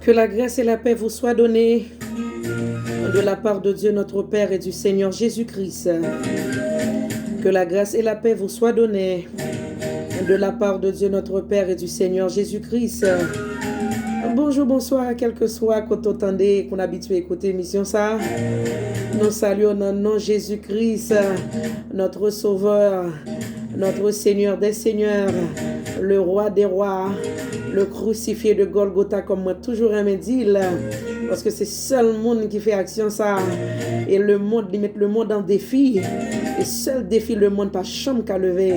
Que la grâce et la paix vous soient données de la part de Dieu notre Père et du Seigneur Jésus-Christ. Que la grâce et la paix vous soient données de la part de Dieu notre Père et du Seigneur Jésus-Christ. Bonjour, bonsoir, quel que soit quand vous entendez, qu'on habitue à écouter l'émission ça. Nous saluons dans le nom de Jésus-Christ, notre Sauveur, notre Seigneur des Seigneurs, le Roi des Rois, le crucifié de Golgotha, comme moi toujours aimé dire, parce que c'est seul monde qui fait action ça. Et le monde, il met le monde en défi. Et seul défi, le monde pas chambre qu'à lever.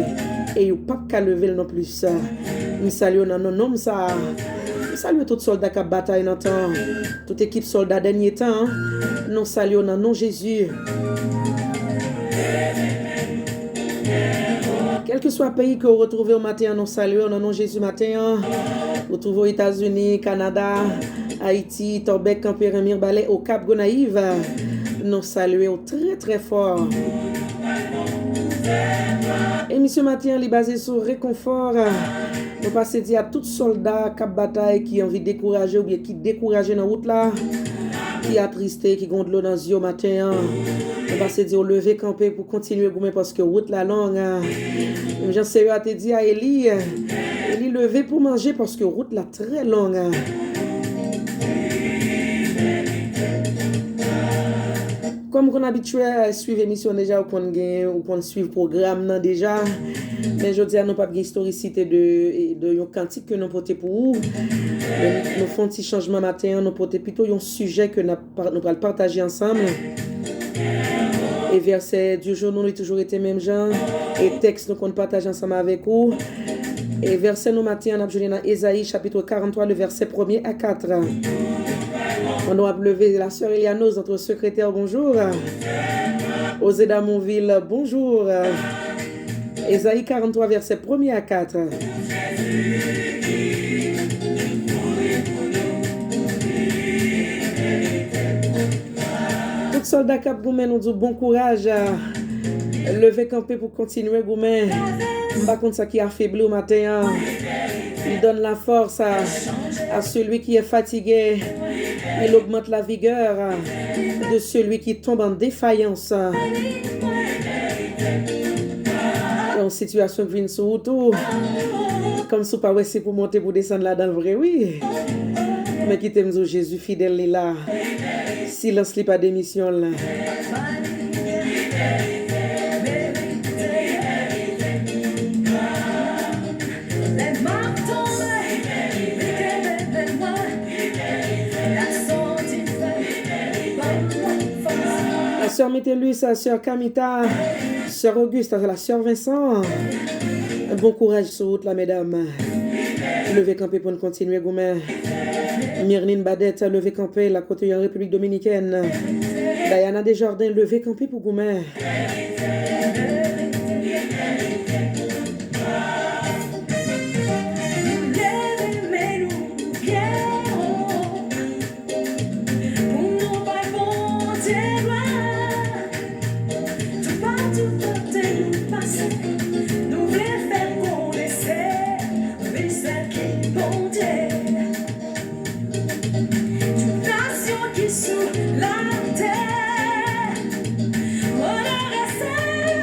Et il pas qu'à lever non plus. Nous saluons dans nos noms ça. Nous saluons tous les soldats qui bataillent dans le temps. Toute équipe soldat dernier temps. Nous saluons dans nom Jésus. Quel que soit le pays que vous retrouvez au matin, nous saluons dans nom Jésus matin. Vous trouvez aux États-Unis, Canada, Haïti, Torbec, Campéramir, Balais, au Cap Gonaïve. Nous saluons très très fort. Émission matin est basée sur réconfort. Nous passons à tous les soldats qui bataille, qui ont envie de décourager ou bien qui découragent dans la route là, qui attristé, qui ont de l'eau dans les yeux matin. Nous passons à lever camper pour continuer parce que la route la longue. Jean Seigneur a te dit à Élie lever pour manger parce que la route la très longue. Comme on est habitué à suivre l'émission déjà, ou qu'on suit le programme déjà, mais je dis à nous pas de historicité de un cantique que nous portons pour vous. Nous faisons un petit changement matin, nous portons plutôt un sujet que nous allons partager ensemble. Et verset du jour, nous avons toujours été même genre. Et texte, nous qu'on partage ensemble avec vous. Et verset nous matin, on a besoin dans Ésaïe chapitre 43, le verset 1er à 4. On doit lever la sœur Elianos, notre secrétaire, bonjour. Osée d'Amonville, bonjour. Ésaïe 43, verset 1er à 4. Tout soldat cap Goumen nous dit bon courage. Lever camper pour continuer Goumen. Par contre ça qui affaibli au matin. Il donne la force à celui qui est fatigué. Il augmente la vigueur de celui qui tombe en défaillance. Et en situation qui vient sur tout, comme si pas c'est pour monter pour descendre là dans le vrai, oui. Mais qui t'aime Jésus fidèle est là. Silence li pas d'émission là. La sœur Métellus, la sœur Kamita, sœur Auguste, la sœur Vincent. Bon courage sur route là, mesdames. Levez camper pour nous continuer, Goumen. Myrline Badette, levez camper, la côté en République Dominicaine. Diana Desjardins, levez camper pour Goumen. Sous la terre, on a resté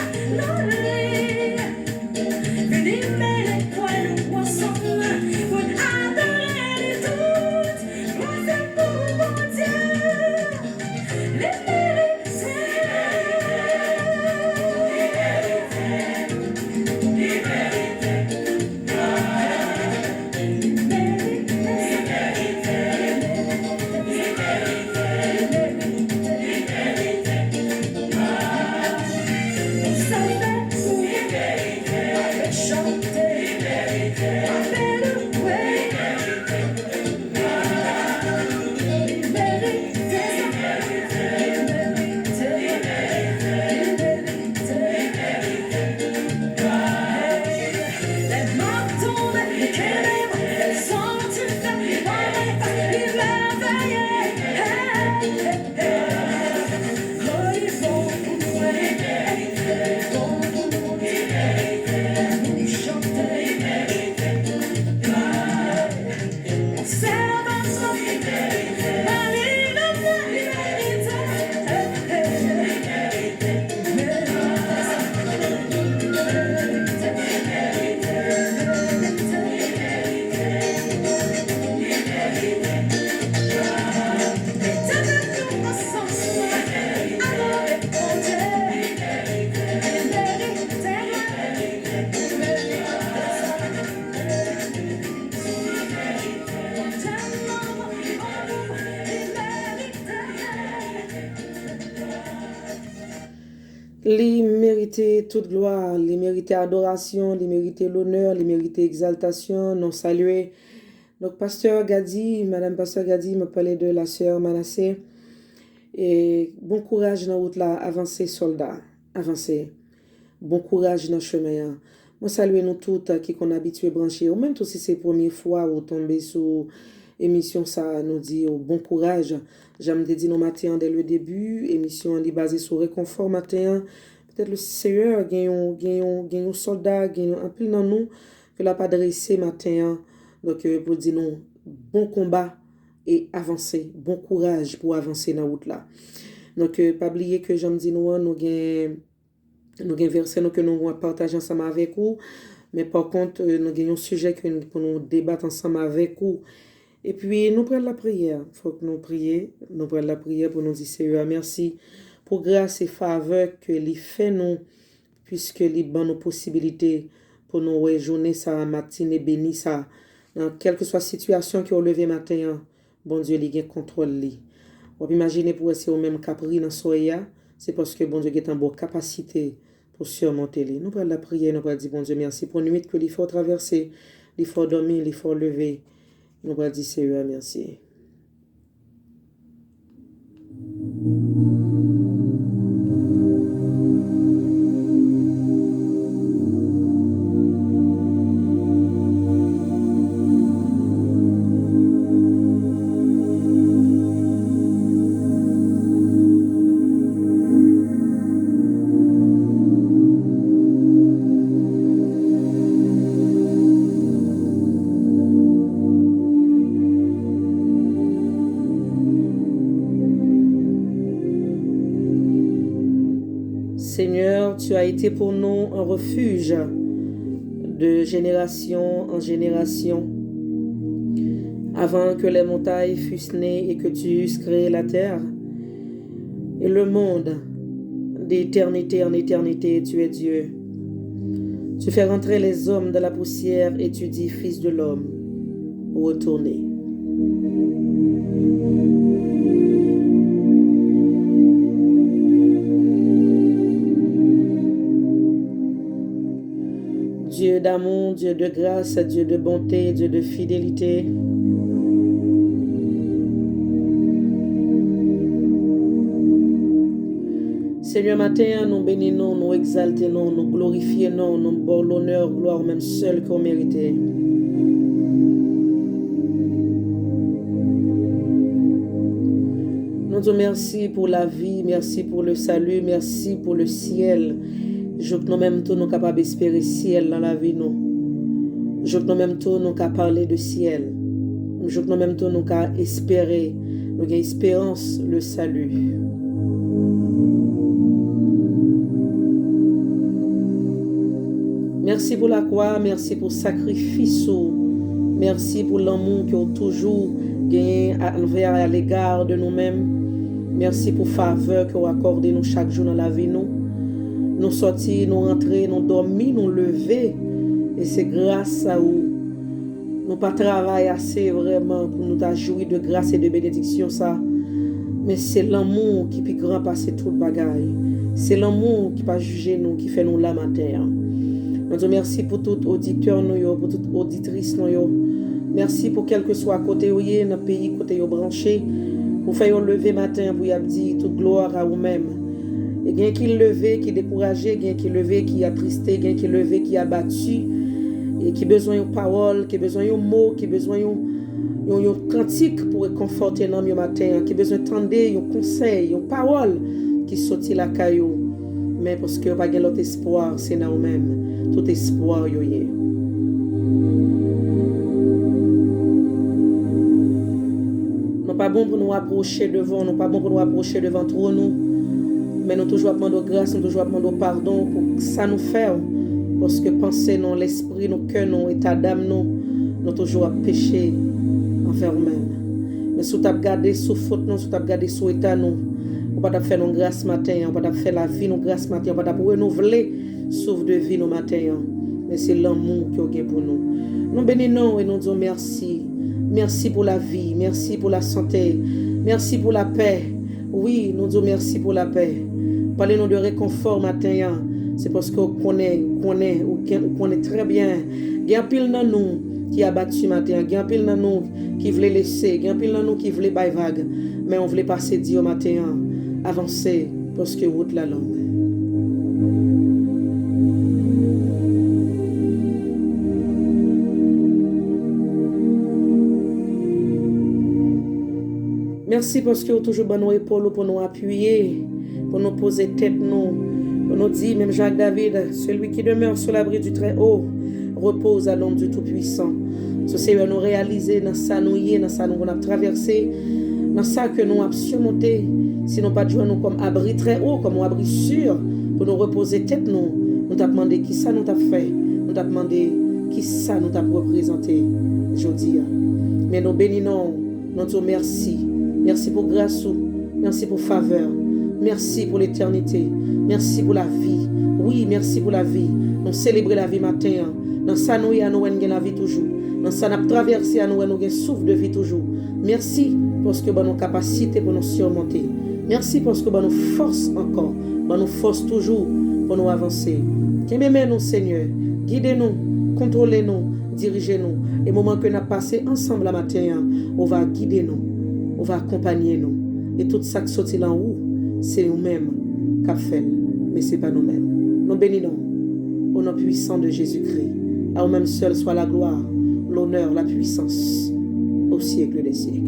Les mériter toute gloire, les mériter adoration, les mériter l'honneur, les mériter exaltation, non saluer. Donc, Pasteur Gadi, Madame Pasteur Gadi m'a parlé de la sœur Manassé. Et bon courage dans la route là, avancez soldat, avancez. Bon courage dans le chemin. Moi, salue nous toutes qui sont habitués à brancher. Ou même tout si c'est la première fois où tomber sur émission, ça nous dit bon courage. J'aime dit nos matins dès le début. Émission est basée sur réconfort matin. Peut-être le Seigneur gagne un soldat, un peu dans nous que l'a pas dressé matin. Donc, pour dire non, bon combat et avancer. Bon courage pour avancer dans la route là. Donc, pas oublier que j'aime dire nous avons versé que nous allons partager ensemble avec vous. Mais par contre, nous avons un sujet que pour nous débattre ensemble avec vous. Et puis, nous prenons la prière. Il faut que nous prions. Nous prenons la prière pour nous dire, Seigneur, merci pour grâce et faveur que les fait nous, puisque les bonnes nos possibilités pour nous rejoindre ça matinée béni ça. Dans quelle que soit la situation qui a levé matin, bon Dieu, il a contrôle. On peut imaginer pour essayer au même capri dans soya, c'est parce que bon Dieu a une bonne capacité pour surmonter les. Nous prenons la prière, nous prenons dire, bon Dieu, merci pour une nuit que l'effort traverser, l'effort dormir, l'effort lever. Nous allons dire Seigneur, merci. Seigneur, tu as été pour nous un refuge de génération en génération. Avant que les montagnes fussent nées et que tu eusses créé la terre et le monde, d'éternité en éternité, tu es Dieu. Tu fais rentrer les hommes de la poussière et tu dis, Fils de l'homme, retournez. Dieu d'amour, Dieu de grâce, Dieu de bonté, Dieu de fidélité. Seigneur, matin, nous bénissons, nous exaltons, nous glorifions, nous bon l'honneur, gloire même seul qu'on méritait. Nous te merci pour la vie, merci pour le salut, merci pour le ciel. Je que nous même tous nous capables d'espérer ciel dans la vie nous. Je que nous même tous nous capables parler de ciel. Je que nous même tous nous capables espérer, nous avons espérance le salut. Merci pour la croix, merci pour le sacrifice, merci pour l'amour que vous toujours gagné à l'égard de nous-mêmes. Merci pour la faveur que vous accordez nous chaque jour dans la vie nous. Nous sortir, nous rentrer, nous dormir, nous lever. Et c'est grâce à vous. Nous pas travailler assez vraiment pour nous jouir de grâce et de bénédiction ça. Mais c'est l'amour qui peut grand passer tout le bagaille. C'est l'amour qui pas juger nous, qui fait nous la matin. Nous te merci pour tout auditeur nous, pour toute auditrice nous. Merci pour quel que soit côté où y est dans le pays côté où branché. Pour faire lever matin pour y dire toute gloire à vous-même. Et il y a qui levé, qui découragé, il y a qui levé, qui attristé, il y a qui levé, qui abattu, et qui besoin de paroles, qui besoin de mots, qui besoin de cantique pour réconforter dans le matin, qui besoin de tendre, un conseil, une parole qui sortit la caillou. Mais parce que pas l'autre espoir, c'est dans nous-mêmes. Tout espoir, yo y est. Nous pas bon pour nous approcher devant, nous pas bon pour nous approcher devant trop nous. Mais nous toujours demandons grâce, nous toujours demandons pardon pour ça nous fait. Parce que penser non, l'esprit, nos cœurs, nos états d'âme, nous toujours péché envers nous-mêmes. Mais si tu as gardé sous faute, si tu as gardé sous état, nous, on va faire nos grâce matin, on va faire la vie, nos grâce matin, on va renouveler souffle de vie nos matin. Mais c'est l'amour qui est pour nous. Nous bénissons et nous disons merci. Merci pour la vie, merci pour la santé, merci pour la paix. Oui, nous disons merci pour la paix. Parlez-nous de réconfort matin. C'est parce qu'on connaît très bien. Il y a un pile dans nous qui a battu matin. Il y a un pile dans nous qui voulait laisser. Il y a un pile dans nous qui voulait bailler vague. Mais on voulait passer Dieu matin. Avancer parce que route la longue. Merci parce que vous toujours bon nos épaules pour nous appuyer, pour nous poser tête nous, pour nous dire, même Jacques David, celui qui demeure sur l'abri du Très-Haut, repose à l'ombre du Tout-Puissant. Ce Seigneur nous réaliser dans ça nous y est, dans ça nous avons traversé, dans ça que nous avons surmonté, sinon pas de joie nous comme abri très haut, comme abri sûr, pour nous reposer tête nous. Nous t'avons demandé qui ça nous t'a fait, nous t'avons demandé qui ça nous t'a représenté aujourd'hui. Mais nous bénissons, nous te merci. Merci pour grâce, merci pour faveur, merci pour l'éternité, merci pour la vie. Oui, merci pour la vie. Nous célébrons la vie matin. Dans ça, nous avons la vie toujours. Dans ça, nous avons traversé, nous avons un souffle de vie toujours. Merci parce que nous avons capacité pour nous surmonter. Merci parce que nous avons force encore. Nous nous force toujours pour nous avancer. Qu'aimez-nous, Seigneur. Guidez-nous, contrôlez-nous, dirigez-nous. Et au moment que nous avons passé ensemble la matin, on va guider nous. On va accompagner nous. Et tout ça qui sortit en haut, c'est nous-mêmes qui avons fait. Mais ce n'est pas nous-mêmes. Nous bénissons au nom puissant de Jésus-Christ. À nous-mêmes seul soit la gloire, l'honneur, la puissance au siècle des siècles.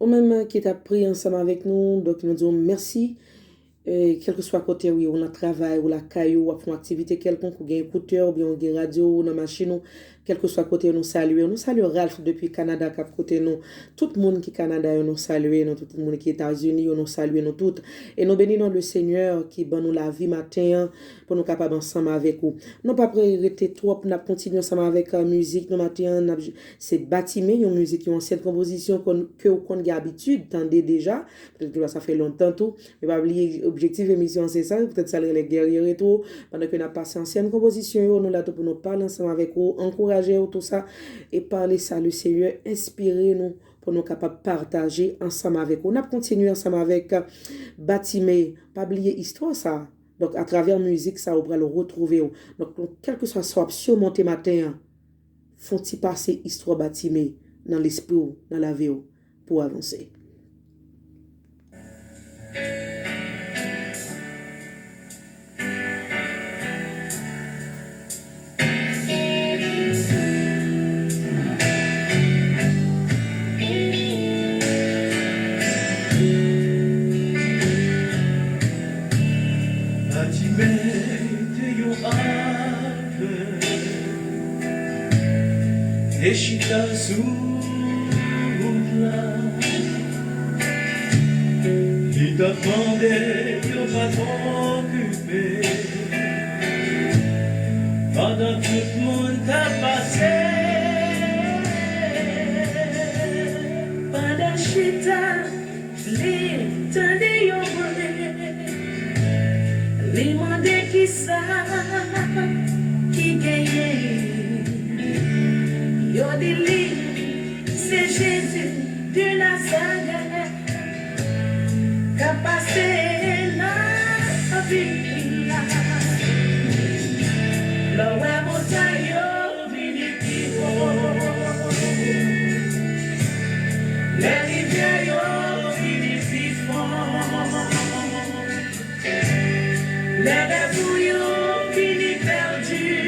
Même qui t'a pris ensemble avec nous, donc nous disons merci. Quel que soit côté où on a travail ou la caillou ou une activité quelconque ou bien écouteur ou bien on a radio ou dans machine, quel que soit côté nous saluons Ralph depuis Canada cap côté nous, tout le monde qui est Canada nous salue, tout le monde qui est États-Unis nous salue nous toutes et nous bénissons le Seigneur qui donne nous la vie matin pour nous capables ensemble avec vous. Non pas arrêter trop, n'a continuer ensemble avec la musique nous matin, c'est bâtiment une musique une ancienne composition que qu'on a habitude tendez déjà, peut-être que ça fait longtemps tout, mais pas oublier objectif émission c'est ça, peut-être ça les guerriers et tout, pendant que nous avons passé ancienne composition, nous là pour nous parler ensemble avec vous, encourager tout ça et parler ça le Seigneur, inspirer nous pour nous capables de partager ensemble avec vous. On a continué ensemble avec Batimé, pas oublier histoire ça. Donc à travers musique ça on va le retrouver. Donc quel que soit soit surmonter matin, font-ils passer histoire Batimé dans l'esprit dans la vie pour avancer. Et chita sous là, il t'a demandé de pas t'occuper. Pendant tout le monde t'a passé, pendant chita, les tendez yon les mandé qui ça, qui gagne. Yo dili, c'est Jésus de Nazareth qui a passé la vie là. Le web montagne yo vini pivo, les rivières yo vini pifon, les rêves yo vini perdus.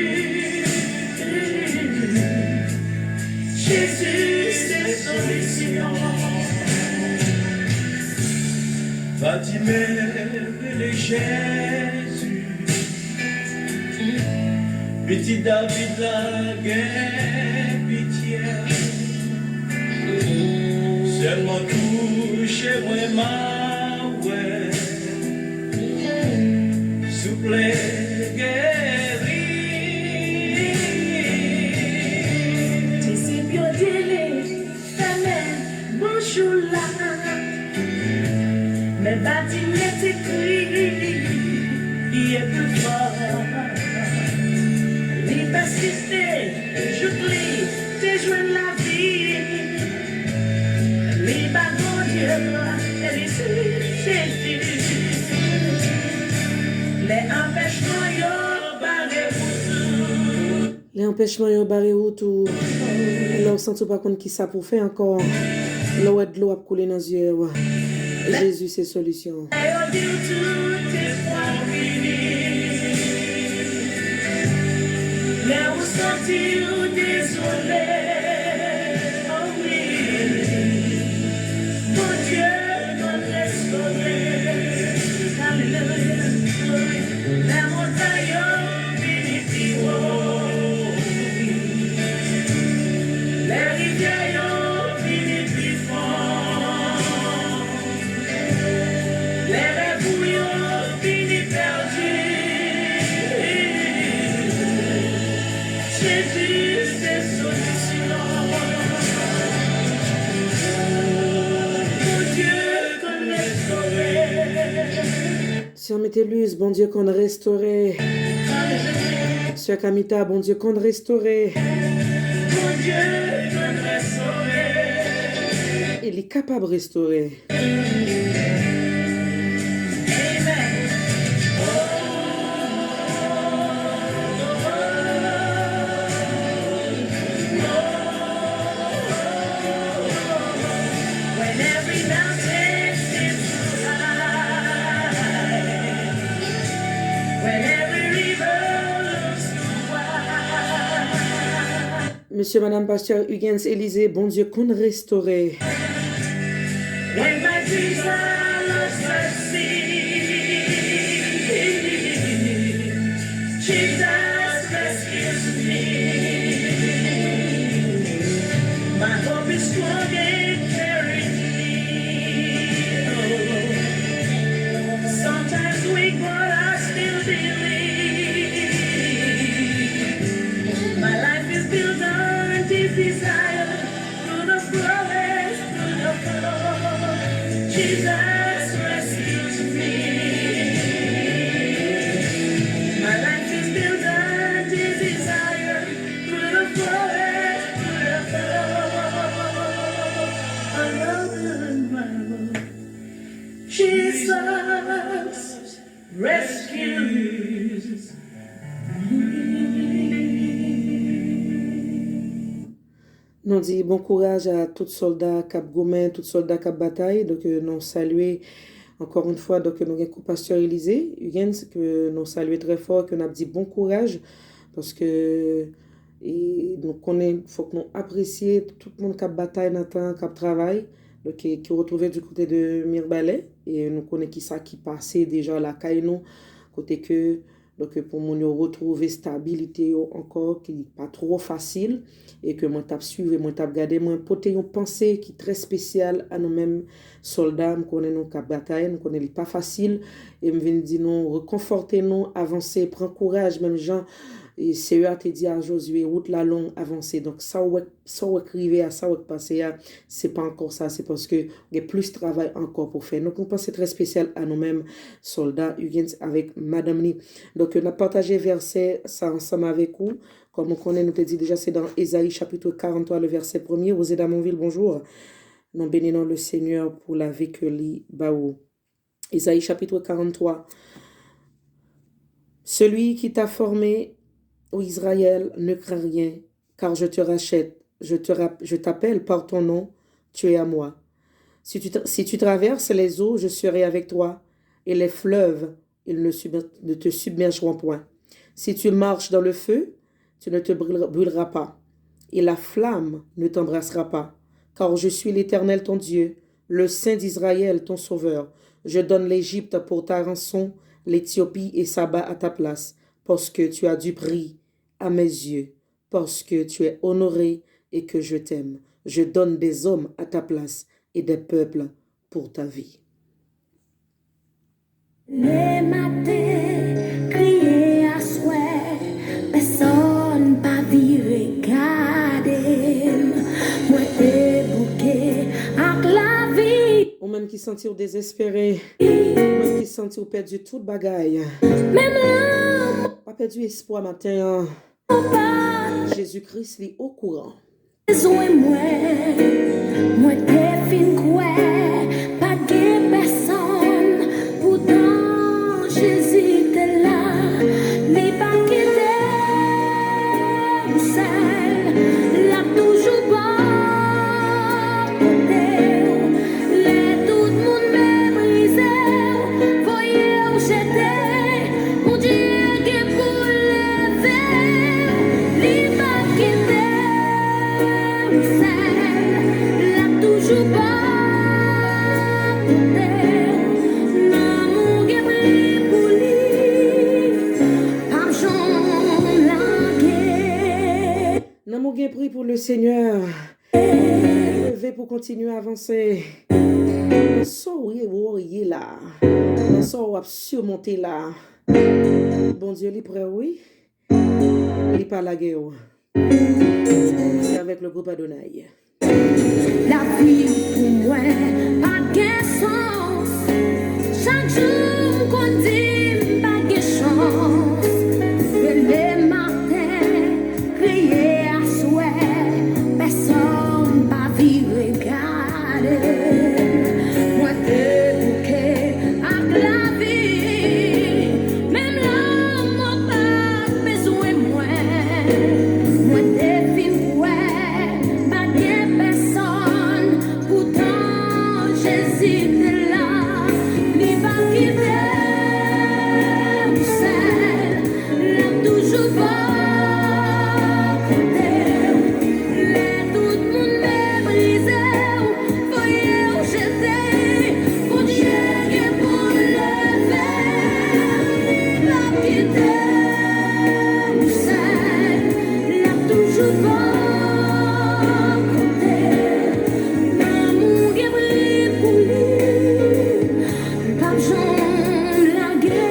Jésus, c'est solution. Fatimé, le Jésus. Petit David, la guerre, pitié. Seulement touchez-moi, ma ouais. Souple, mais bâtiment écrit qui est plus fort. Les persister, je prie, tes joints la vie. Les bagons Dieu, et les c'est les empêchements, yo, barré pour tout. Les empêchements yo barré autour. Là, on sent pas compte qui ça pour faire encore. L'eau de l'eau a coulé dans les yeux. Jésus, c'est solution. Mais où sont-ils désolés? Oh oui, mon Dieu, notre restauré. Alléluia. La montagne finit les rivières finit plus fort. Les rêves finit perdus. Jésus, c'est solution. Mon Dieu, qu'on restaurer. Sœur Métellus, bon Dieu qu'on restaurer. Sœur Kamita, bon Dieu qu'on restaurer. Mon Dieu, qu'on restaurer. Il est capable de restaurer. Monsieur, Madame, Pasteur Hugens, Élysée, bon Dieu qu'on restaurer. When my dreams are lost at sea, Jesus rescues me. My hope is strong and carries me. Oh, sometimes weak, but I still believe. My life is built on deep desire, through the forest, through the flood. Jesus rescues me. My life is built on deep desire, through the forest, through the flood. Alone my road. Jesus rescues Nous dit bon courage à tous soldats cap gourmand, tous soldats cap bataille. Donc nous saluer encore une fois donc nous avons pasteur Élysée Hugens que nous saluer très fort, que nous avons dit bon courage parce que et nous connaît faut que nous apprécions tout le monde cap bataille dans temps cap travail donc qui retrouvé du côté de Mirbalais et nous connaît qui ça qui passait déjà la caille nous côté que donc pour nous retrouver stabilité encore qui n'est pas trop facile et que moi t'ap suivre moi t'ap garder moi porter une pensée qui est très spéciale à nous mêmes soldats nous connaît nous cap bataille nous connaît pas facile et me vient dire nous reconforter nous avancer prendre courage même Jean et Seigneur te dit à Josué route la longue avancer donc ça ouais écriver à ça ouais passer à c'est pas encore ça c'est parce que il y a plus de travail encore pour faire donc on pense très spécial à nous mêmes soldats Hugens avec madame Ni donc on a partagé verset ça ensemble avec vous comme on connaît nous te dit déjà c'est dans Ésaïe chapitre 43 le verset 1er Osée Damonville bonjour nous bénissons le Seigneur pour la vie que lui baou Ésaïe chapitre 43 celui qui t'a formé ô Israël, ne crains rien, car je te rachète, je t'appelle par ton nom, tu es à moi. Si tu traverses les eaux, je serai avec toi, et les fleuves, ils ne te submergeront point. Si tu marches dans le feu, tu ne te brûleras pas, et la flamme ne t'embrassera pas, car je suis l'Éternel ton Dieu, le Saint d'Israël ton Sauveur. Je donne l'Égypte pour ta rançon, l'Éthiopie et Saba à ta place, parce que tu as du prix à mes yeux, parce que tu es honoré et que je t'aime. Je donne des hommes à ta place et des peuples pour ta vie. Les matins, crier à souhait, personne pas viré garder. Moi, t'es bouquet avec la vie. Ou même qui sentit désespéré, même qui sentit perdu toute bagaille. Pas perdu espoir matin. Jésus-Christ est au courant. Besoin moi t'es fin quoi, pas de personne, pourtant Jésus t'es là, les pas quitter ou seul, l'a toujours pas côté, les tout le monde méprisé, voyez où j'étais, mon Dieu qui pour lever, les pas quitter. La toujours pas l'amour qui brille pour lui, pas j'en largué. L'amour qui prie pour le Seigneur. Levé pour continuer à avancer. Soyez là. Soyez surmonter là. Bon Dieu, il est prêt, oui. Il n'est pas la guerre. C'est avec le groupe Adonai. La vie pour moi pas de sens. Chaque jour qu'on dit pas de chance. Le matin crier à souhait, personne pas vu regarder. Moi débouqué à la vie, même l'homme n'a pas besoin de moi. Moi défine ouais, pas de personne, pourtant Jésus est là, il va quitter ou seul, l'a toujours pas côté, les tout le monde méprisé, voyez où j'étais, pour Dieu qui pour lever, il va quitter ou seul, l'a toujours pas côté, l'amour qui brille pour lui, pas j'en largué.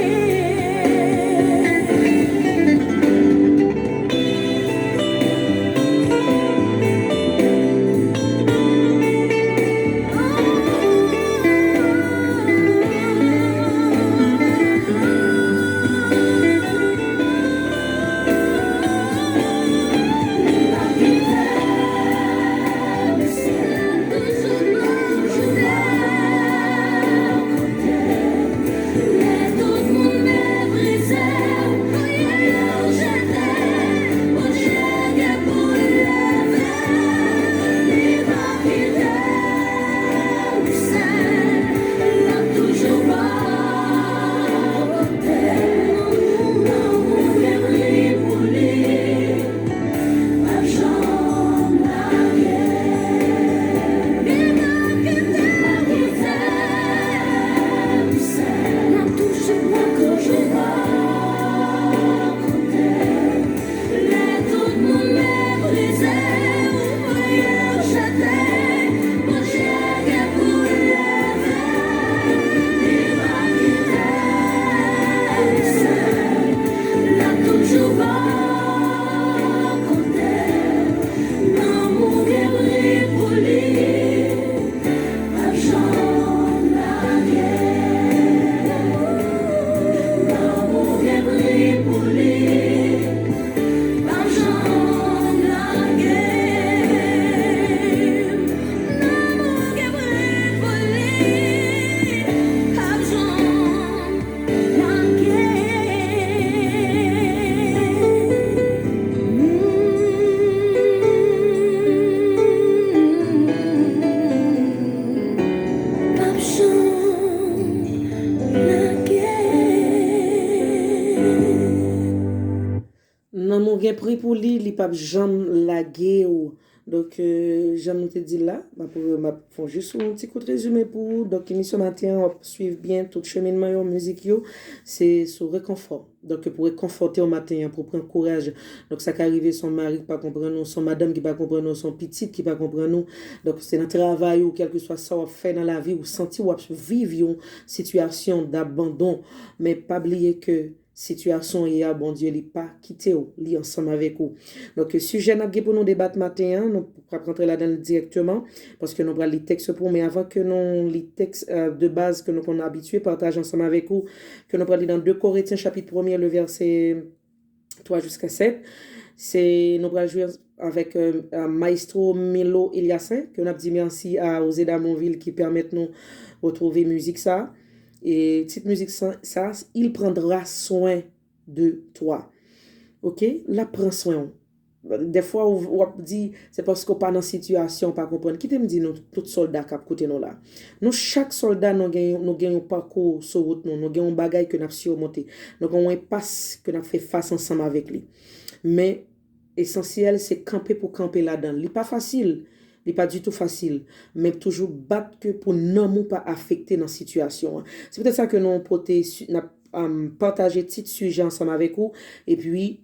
Nan mon gen pris pour lui, il pas jamais lagué ou. Donc, j'aime te dire là, pour juste un petit coup de résumé pour. Donc, émission matin, on va suivre bien tout le cheminement de musique, c'est sur réconfort. Donc, pour réconforter au matin, pour prendre courage. Donc, ça qui arrive, son mari qui pas comprendre nous, son madame qui pas comprendre nous, son petit qui pas comprendre nous. Donc, c'est dans le travail ou quel que soit ça, on fait dans la vie, ou sentir ou vivre une situation d'abandon. Mais pas oublier que situation et bon Dieu il pas quitté ou li ensemble avec vous. Donc sujet n'a pour nous débattre matin, nous pas rentrer là-dedans directement parce que nous prenons les textes pour mais avant que nous les textes de base que nous qu'on a habitué partager ensemble avec vous que nous prenons dans 2 Corinthiens chapitre 1 le verset 3 jusqu'à 7. C'est nous allons jouer avec Maestro Milo Eliassin que nous avons dit merci à Osé Damonville qui permettent nous retrouver musique ça et petite musique ça il prendra soin de toi. OK, la prend soin. Des fois on dit c'est parce qu'on pas dans situation pas comprendre qui te me dit nous tout soldat cap côté nous là. Nous chaque soldat nous gagnons parcours sur route nous gagnons bagaille que n'a surmonter. Donc on un passe que n'a fait face ensemble avec lui. Mais essentiel c'est camper pour camper là-dedans. Il pas facile, il pas du tout facile, mais toujours battre que pour non pas affecter dans situation. C'est peut-être ça que nous partager petit sujet ensemble avec vous et puis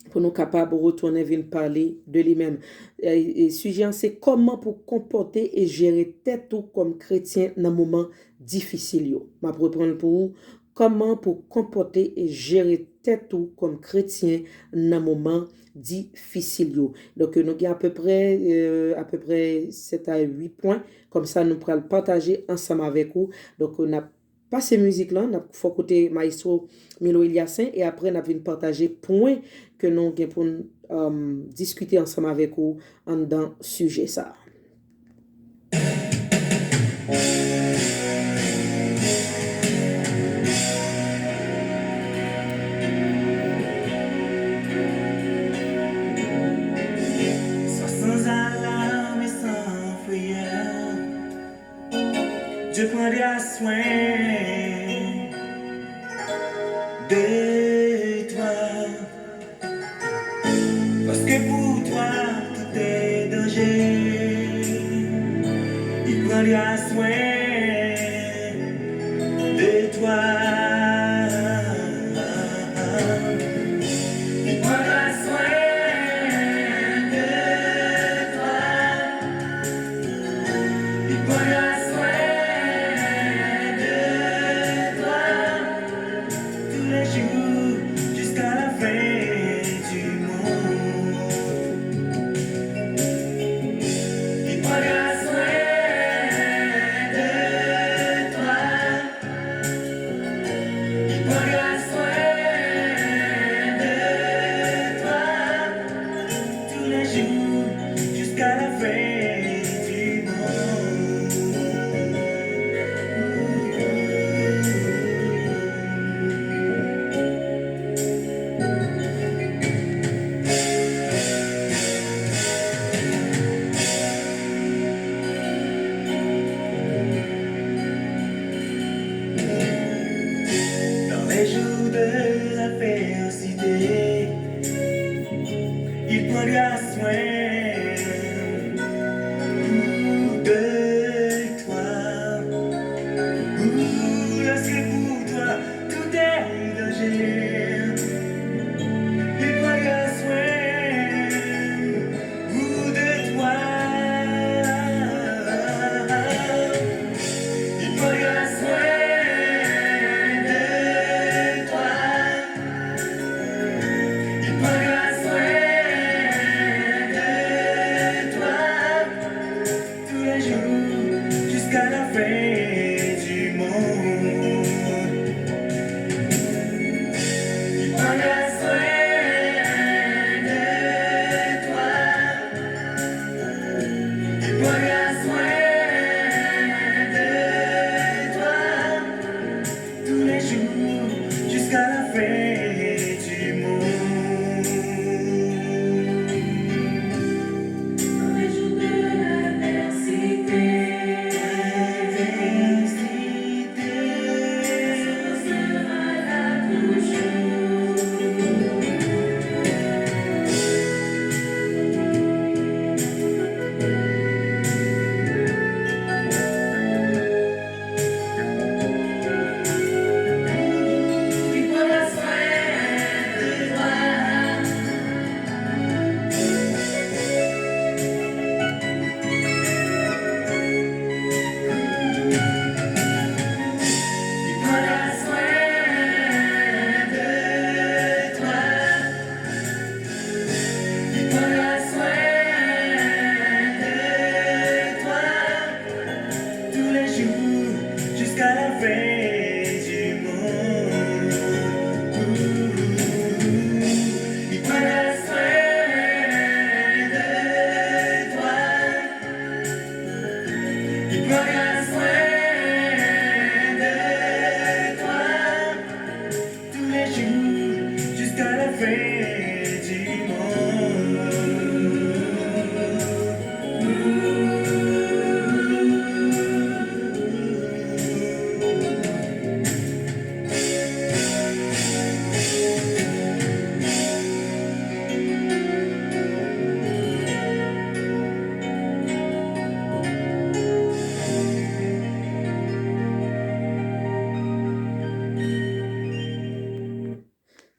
pour nous capables de retourner venir parler de lui-même. Et sujet c'est comment pour comporter et gérer tête tout comme chrétien dans moment difficile yo. M'a reprendre pour vous comment pour comporter et gérer tête tout comme chrétien dans moment difficile yo. Donc nous avons à peu près 7 à 8 points comme ça nous pourrons partager ensemble avec vous. Donc on a passé musique là, on a faut côté Maestro Milo Eliassin et après on a venu partager points que nous avons pour discuter ensemble avec vous en dans sujet ça. Sans alarme et sans frayeur, Dieu prendra soin de toi. Parce que pour toi, tout est danger. Il prendra soin de toi. Il prendra soin de toi. Il prendra soin de toi. Tous les jours jusqu'à la fin du monde. Il prendra soin de toi. Il prendra soin de toi. Tous les jours jusqu'à la fin du Dans les jours de l'adversité, il prendra soin de toi. Lorsque pour toi tout est danger, il prendra soin de toi. Il prendra soin de toi. Il prendra soin fin du monde.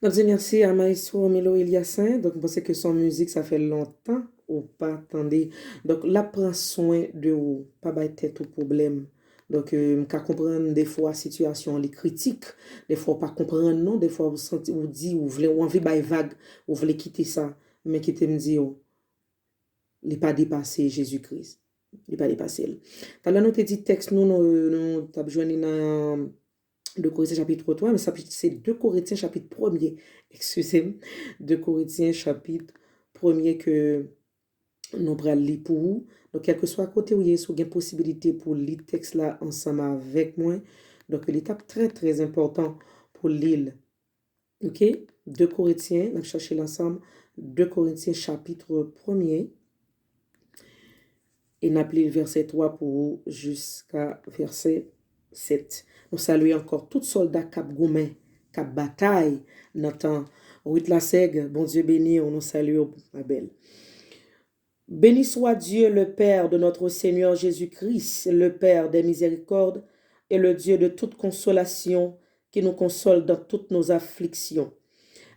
On dit merci à Maestro Milo Eliassin. Donc, je pense que son musique, ça fait longtemps ou pas, attendez. Donc, là, prend soin de vous, pas bâiller tête au problème. Donc, je comprendre des fois la situation les critiques, des fois pas comprendre non, des fois vous sentez vous dit vous voulez ou envie bailler vague, vous voulez quitter ça, mais quitter me dire il n'est pas dépassé Jésus-Christ. Il n'est pas dépassé. Tout à l'heure, nous te dit texte nous t'as joindre dans 2 Corinthiens chapitre 3, mais c'est 2 Corinthiens chapitre 1er. Excusez-moi. 2 Corinthiens chapitre 1er que nous prenons lire pour vous. Donc, quel que soit à côté où il y a une possibilité pour lire le texte là ensemble avec moi. Donc, l'étape très très important pour lire. OK? 2 Corinthiens, on va chercher l'ensemble. 2 Corinthiens chapitre 1er. Et on appelle le verset 3 pour vous jusqu'à verset 7. Nous saluons encore tout soldat cap gourmet, cap bataille, notre Ruth la Sègue, bon Dieu béni, on nous salue, ma belle. Béni soit Dieu, le Père de notre Seigneur Jésus-Christ, le Père des miséricordes et le Dieu de toute consolation qui nous console dans toutes nos afflictions,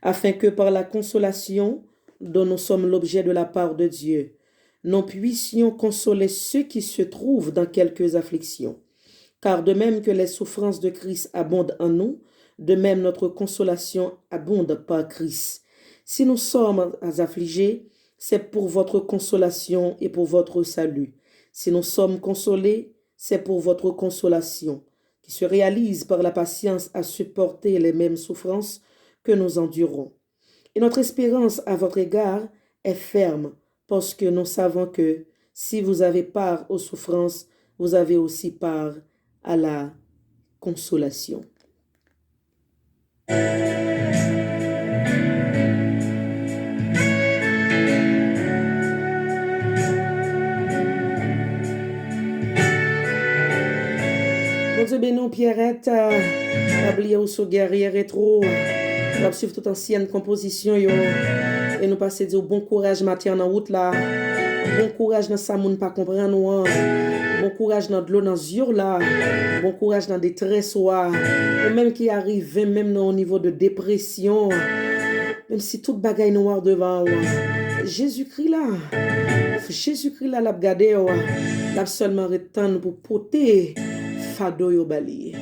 afin que par la consolation dont nous sommes l'objet de la part de Dieu, nous puissions consoler ceux qui se trouvent dans quelques afflictions. Car de même que les souffrances de Christ abondent en nous, de même notre consolation abonde par Christ. Si nous sommes affligés, c'est pour votre consolation et pour votre salut. Si nous sommes consolés, c'est pour votre consolation, qui se réalise par la patience à supporter les mêmes souffrances que nous endurons. Et notre espérance à votre égard est ferme, parce que nous savons que si vous avez part aux souffrances, vous avez aussi part à la consolation. Bon Dieu béni, Pierrette, oubliez ou sous guerrier rétro, on va suivre toute ancienne composition yo, et nous passer dire bon courage matin en route là, bon courage dans ça moun pas comprendre nous. Bon courage dans de l'eau dans yeux là. Bon courage dans des détresse ou même qui arrive même au niveau de dépression. Même si toute bagaille noire devant Jésus-Christ là l'a regardé l'a seulement retenu pour porter fado yo bali.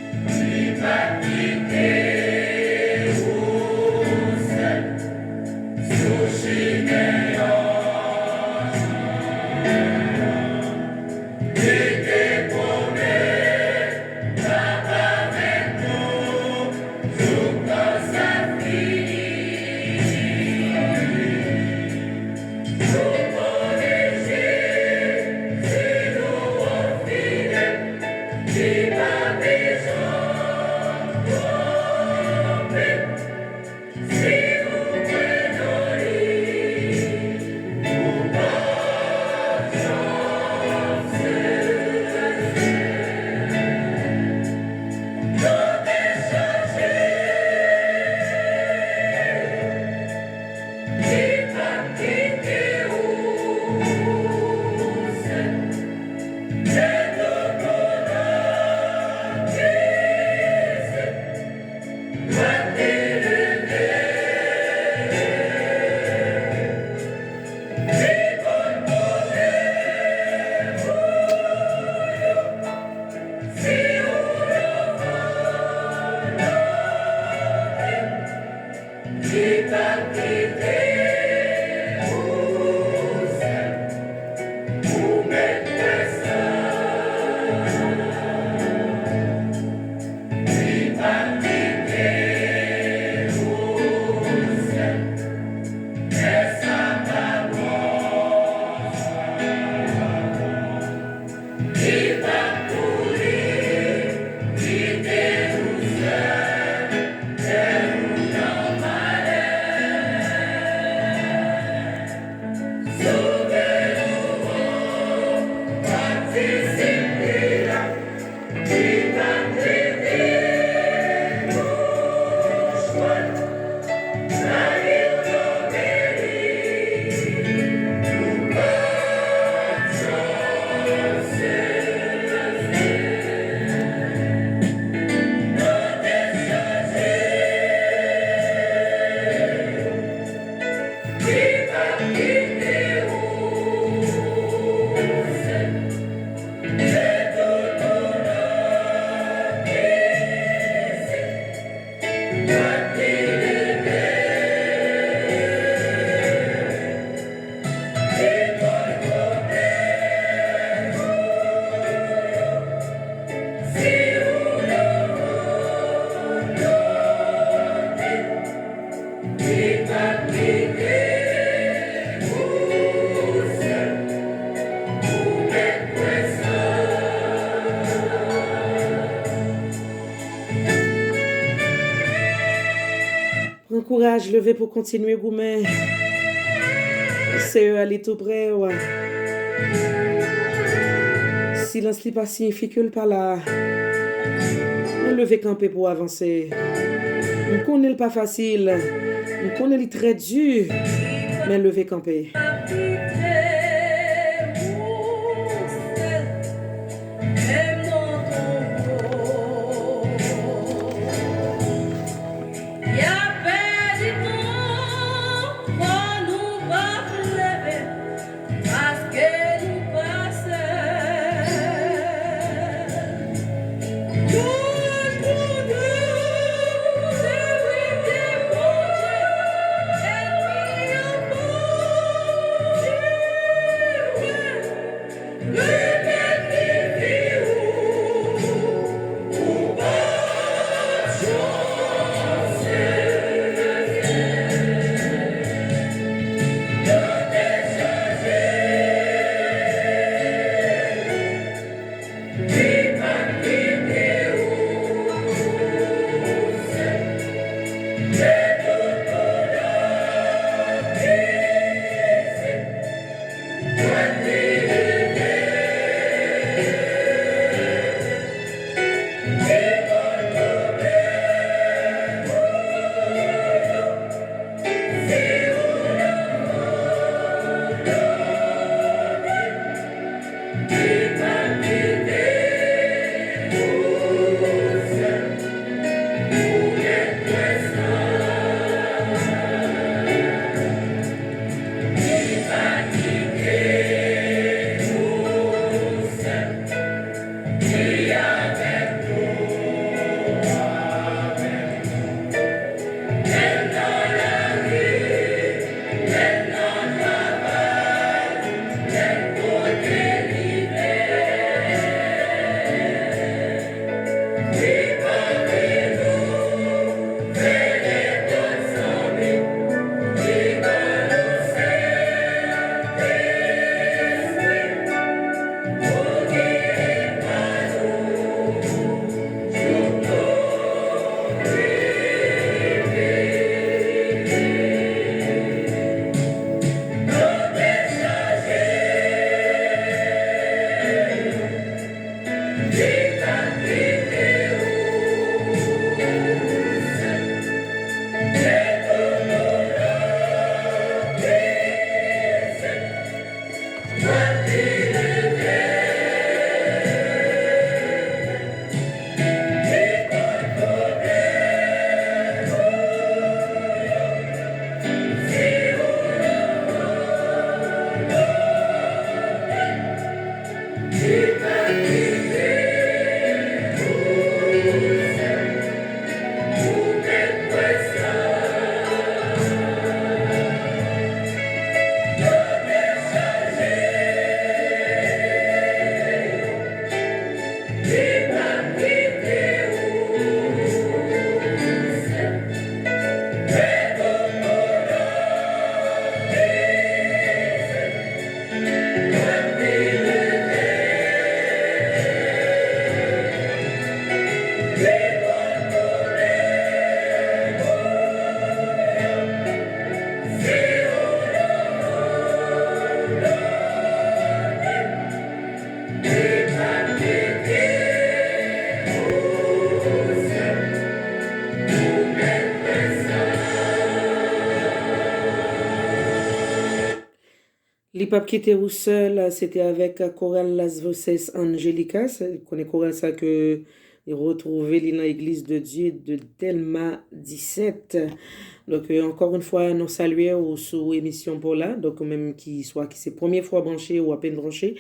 Prends courage, levez pour continuer, Goumen. C'est eux, aller tout près, ouais. Silence n'est pas signifie que le pas là. On levez camper pour avancer. On connaît le pas facile. On connaît le très dur. Mais levez camper. L'hip-hop qui était où seul, c'était avec Chorale Las Voces Angelica. Vous connaissez Chorale ça que j'ai retrouvé dans l'église de Dieu de Delma 17. Donc encore une fois, nous saluons sous émission pour là. Donc même qui soit qui c'est première fois branché ou à peine branché.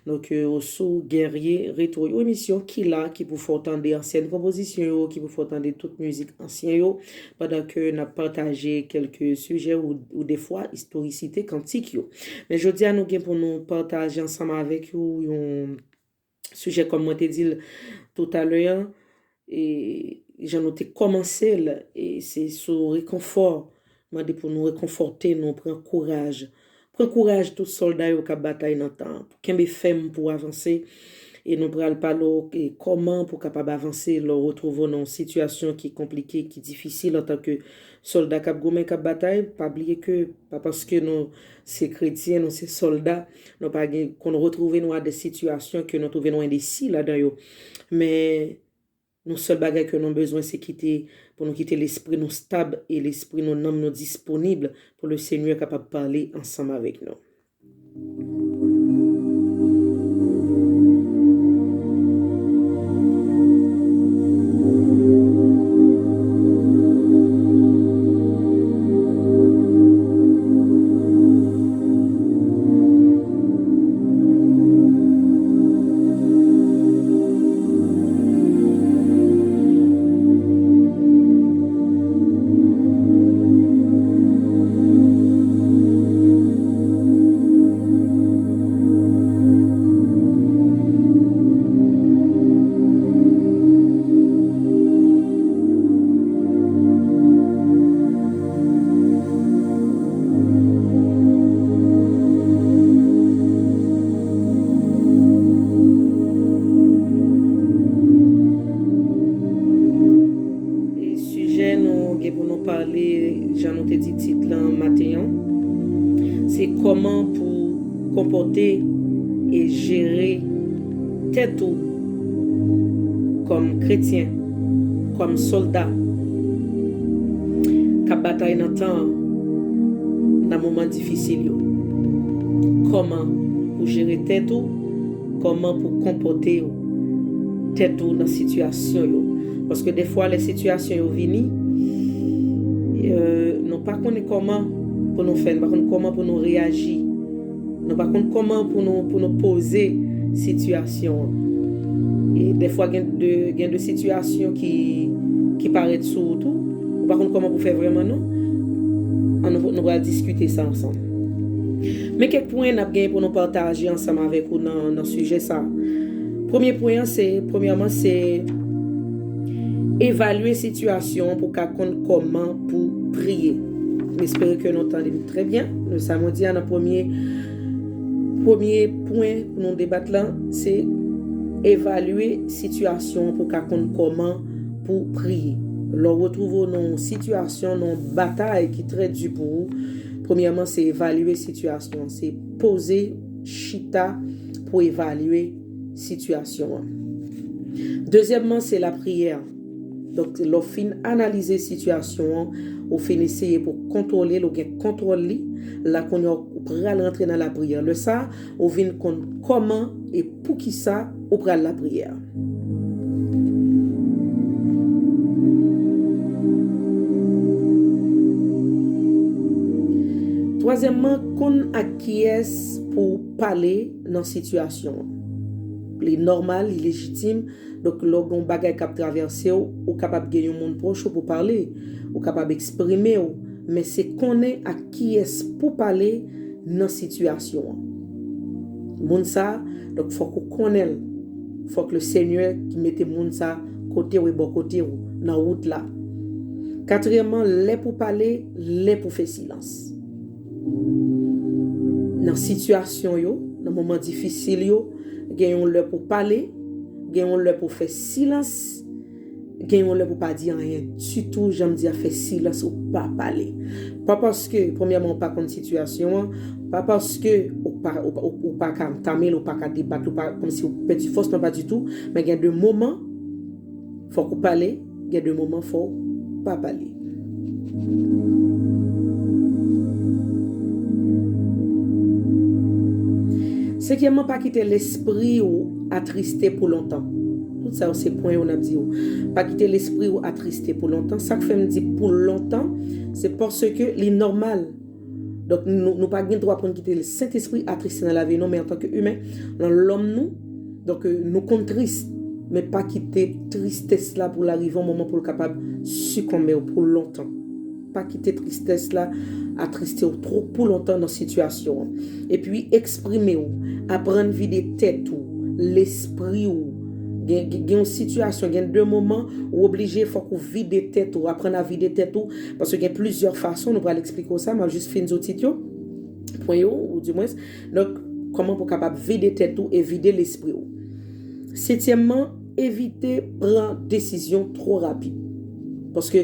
Donc au sous guerrier rétro une émission qui là qui pour faire entendre anciennes compositions, qui pour faire entendre toute musique ancienne pendant que n'a partagé quelques sujets ou des fois historicité quantique yo. Mais je dis à nous pour nous partager ensemble avec vous un sujet comme moi t'ai dit tout à l'heure et j'en ai commencé là, et c'est sur réconfort m'a dit pour nous réconforter nous prendre courage tout soldat au cap bataille dans temps pour qu'un femme pour avancer Et nous prenons parler comment pour capable avancer, nous retrouvons dans une situation qui est compliquée, qui est difficile en tant que soldat qui gomen qui bataille. Pas oublier que pas parce que nous c'est chrétiens, nous c'est soldats, nous pas qu'on retrouve nous à des situations que nous trouvons indécis là-dedans. Mais nous seul bagage que nous avons besoin c'est pour nous quitter l'esprit nous stable et l'esprit nous âme nous disponible pour le Seigneur capable de parler ensemble avec nous. C'est comment pour comporter et gérer tête comme chrétien, comme soldat, qui bataille dans temps, dans moment difficile. Comment pour gérer tête, comment pour comporter tête dans situation. Parce que des fois les situations viennent, nous pas connaît comment pour nous faire, nous comment pour nous réagir, nous pas comment pour nous poser situation. Et des fois il y a de situations qui paraissent surtout, par contre comment pour faire vraiment nous va discuter ça ensemble. Mais quelques points nous avons pour nous partager ensemble avec vous dans le sujet ça. Premier point premièrement c'est évaluer situation pour qu'on comment pour prier. J'espère que nous entendons très bien. Le samedi, le premier point pour nous débattre là, c'est évaluer situation pour qu'on comment pour prier. Nous retrouvons nos situations, nos batailles qui très dur pour vous. Premièrement, c'est évaluer situation, c'est poser chita pour évaluer situation. Deuxièmement, c'est la prière. Donc, l'on fin analyser situation, on fin essayer pour contrôler, l'on contrôler, là qu'on va rentrer dans la prière. Le ça, on vient comment et pour qui ça, on prend la prière. Troisièmement, qu'on acquiesce pour parler dans situation. Les normales, les légitimes. Donc, lorsqu'on bagay k'ap traverser ou capable gagner un monde proche pour parler, ou capable exprimer, mais c'est connaît à qui est pour parler dans situation. Moun ça, donc faut qu'on connaisse, faut que le Seigneur qui mette moun ça côté ou bon côté ou dans route là. Quatrièmement, les pour parler, les pour faire silence. Dans situation yo, dans moment difficile yo, gagnons le pour parler, gagnons le pour faire silence, gagnons le pour pas dire rien. Surtout, j'aime dire faire silence ou pas parler. Pas parce que premièrement pas contre situation, pas parce que ou pas tamer ou pas débattre ou pas comme si vous perdu force pas du tout, mais il y a des moments faut qu'on parle, il y a des moments faut pas parler. Cinquièmement, pas quitter l'esprit ou attristé pour longtemps. Tout ça, c'est point on a dit. Pas quitter l'esprit ou attristé pour longtemps. Ça que fait me dire pour longtemps, c'est parce que les normal. Donc, nous pas le droit de quitter le Saint-Esprit attristé dans la vie, non, mais en tant qu'humain, dans l'homme, nous, donc nous compte triste, mais pas quitter tristesse là pour l'arrivée au moment pour le capable succomber pour longtemps. Pas quitter tristesse là, attristé ou trop pour longtemps dans la situation. Et puis exprimer ou apprendre à vider tête ou l'esprit ou il y a une situation, il y a deux moments où obligé faut qu'on vide tête ou apprendre à vider tête ou parce qu'il y a plusieurs façons, nous allons l'expliquer ça, mais juste fin autres point ou du moins. Donc comment pour capable vider tête ou et vider l'esprit ou. Septièmement, éviter prendre décision trop rapide. Parce que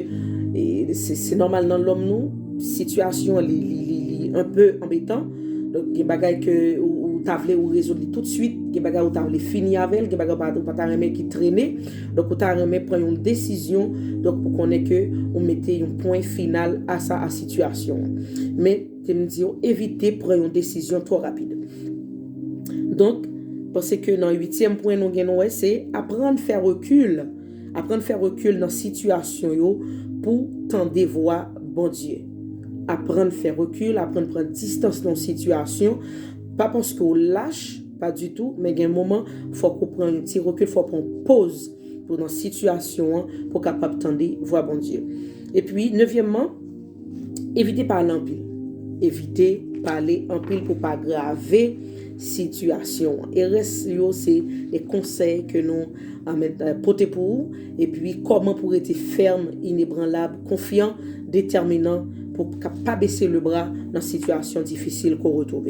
c'est normal dans l'homme, nous, situation un peu embêtant. Donc, il y a des bagages que ou t'as voulu ou résoudre tout de suite, il y a des bagages où t'as voulu finir avec, il y a des bagages où t'as remis qui traîner. Donc, où t'as remis prendre une décision, donc pour qu'on ait que on mettait un point final à sa situation. Mais, je me dis, éviter prendre une décision trop rapide. Donc, parce que dans le 8e point, nous gagnons, c'est apprendre à faire recul. Apprendre à faire recul dans la situation pour tendre voir bon Dieu. Apprendre à faire recul, apprendre à prendre distance dans la situation. Pas parce qu'on lâche, pas du tout, mais il y a un moment, il faut qu'on prenne un petit recul, il faut qu'on pause pour dans la situation pour capable tendre voir bon Dieu. Et puis, 9e, éviter parler en pile. Éviter parler en pile pour pas aggraver situation. Et reste c'est les conseils que nous porter pour vous et puis comment pour être ferme, inébranlable, confiant, déterminant pour ne pas baisser le bras dans une situation difficile qu'on retrouve.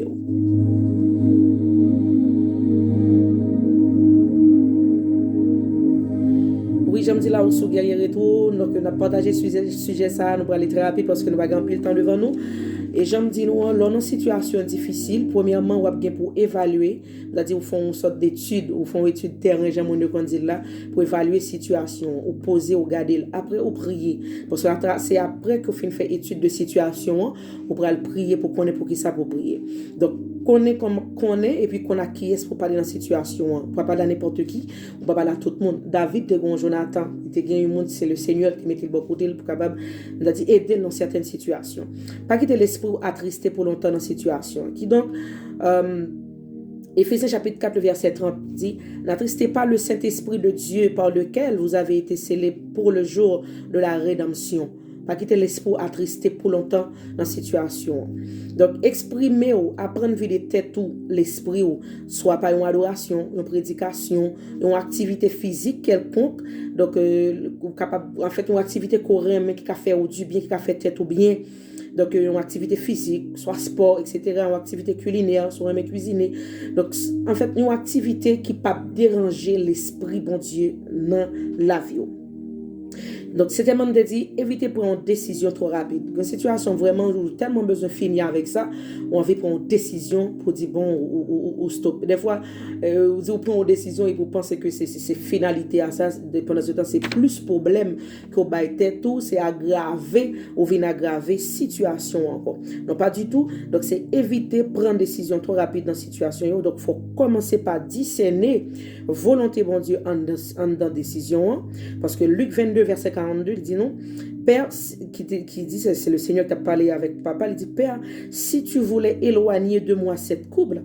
Oui, j'aime dire là où sous guerrier retour, donc on a partagé ce sujet ça, nous allons aller très rapide parce que nous avons plus de temps devant nous. Et j'aime dire nous, dans une situation difficile, premièrement, on va pour évaluer, c'est-à-dire, on fait une sorte d'étude, on fait une étude terrain, j'aime dire là, pour évaluer la situation, ou poser, ou garder, après, ou prier. Parce que c'est après qu'on fait étude de situation, on pourra le prier pour connaître pour qui ça pour prier. Donc, connaît comme connaît et puis qu'on a qui est pour parler dans la situation, pour pas parler à n'importe qui, on peut parler à tout le monde. David, Jonathan, il te gagne un monde, c'est le Seigneur qui met le bon côté pour capable d'aider dans certaines situations. Pas quitter l'esprit attristé pour longtemps dans la situation. Qui donc Éphésiens chapitre 4, le verset 30 dit: n'attristez pas le Saint-Esprit de Dieu par lequel vous avez été scellés pour le jour de la rédemption. Pas quitter l'esprit attristé pour longtemps dans la situation. Donc, exprimer ou apprendre à vider tête ou l'esprit ou soit par une adoration, une prédication, une activité physique quelconque. Donc, capable, en fait, une activité coréenne mais qui a fait du bien, qui a fait tête ou bien. Donc, une activité physique, soit sport, etc., une activité culinaire, soit un cuisiner. Donc, en fait, une activité qui peut déranger l'esprit, bon Dieu, dans la vie. Donc, c'est tellement de dire, évitez de prendre une décision trop rapide. Une situation vraiment où tellement besoin de finir avec ça, on a envie de prendre une décision pour dire bon ou stop. Des fois, vous prenez une décision et vous pensez que c'est finalité à ça. Pendant ce temps, c'est plus problème que vous tête tout, c'est aggraver ou vient aggraver situation encore. Non, pas du tout. Donc, c'est éviter de prendre une décision trop rapide dans la situation. Donc, il faut commencer par discerner volonté, bon Dieu, en dans décision. Parce que Luc 22, verset 42, il dit non. Père, qui dit, c'est le Seigneur qui a parlé avec papa, il dit: Père, si tu voulais éloigner de moi cette couple,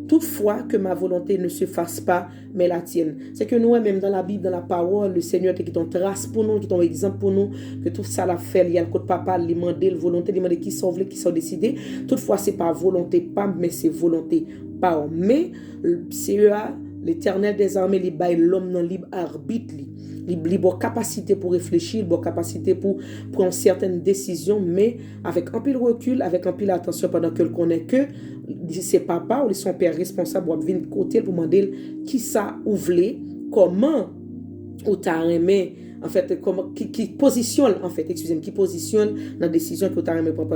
toutefois que ma volonté ne se fasse pas, mais la tienne. C'est que nous, même dans la Bible, dans la parole, le Seigneur qui est en trace pour nous, qui est en exemple pour nous, que tout ça l'a fait, il y a le côté papa, il demande la volonté, il demande qui sauve, qui sont décidés. Toutefois, c'est pas volonté, pas, mais c'est volonté, pas. Mais, CEA, l'Éternel des armées, il baille l'homme dans libre arbitre, il a une capacité pour réfléchir, une capacité pour prendre certaines décisions, mais avec un peu de recul, avec un peu d'attention, pendant que le connaît que c'est papa ou son père responsable pour venir de côté pour demander qui ça ouvre, comment ou t'as aimé, en fait, comment, qui positionne, en fait, excusez-moi, qui positionne dans la décision que t'as aimé pour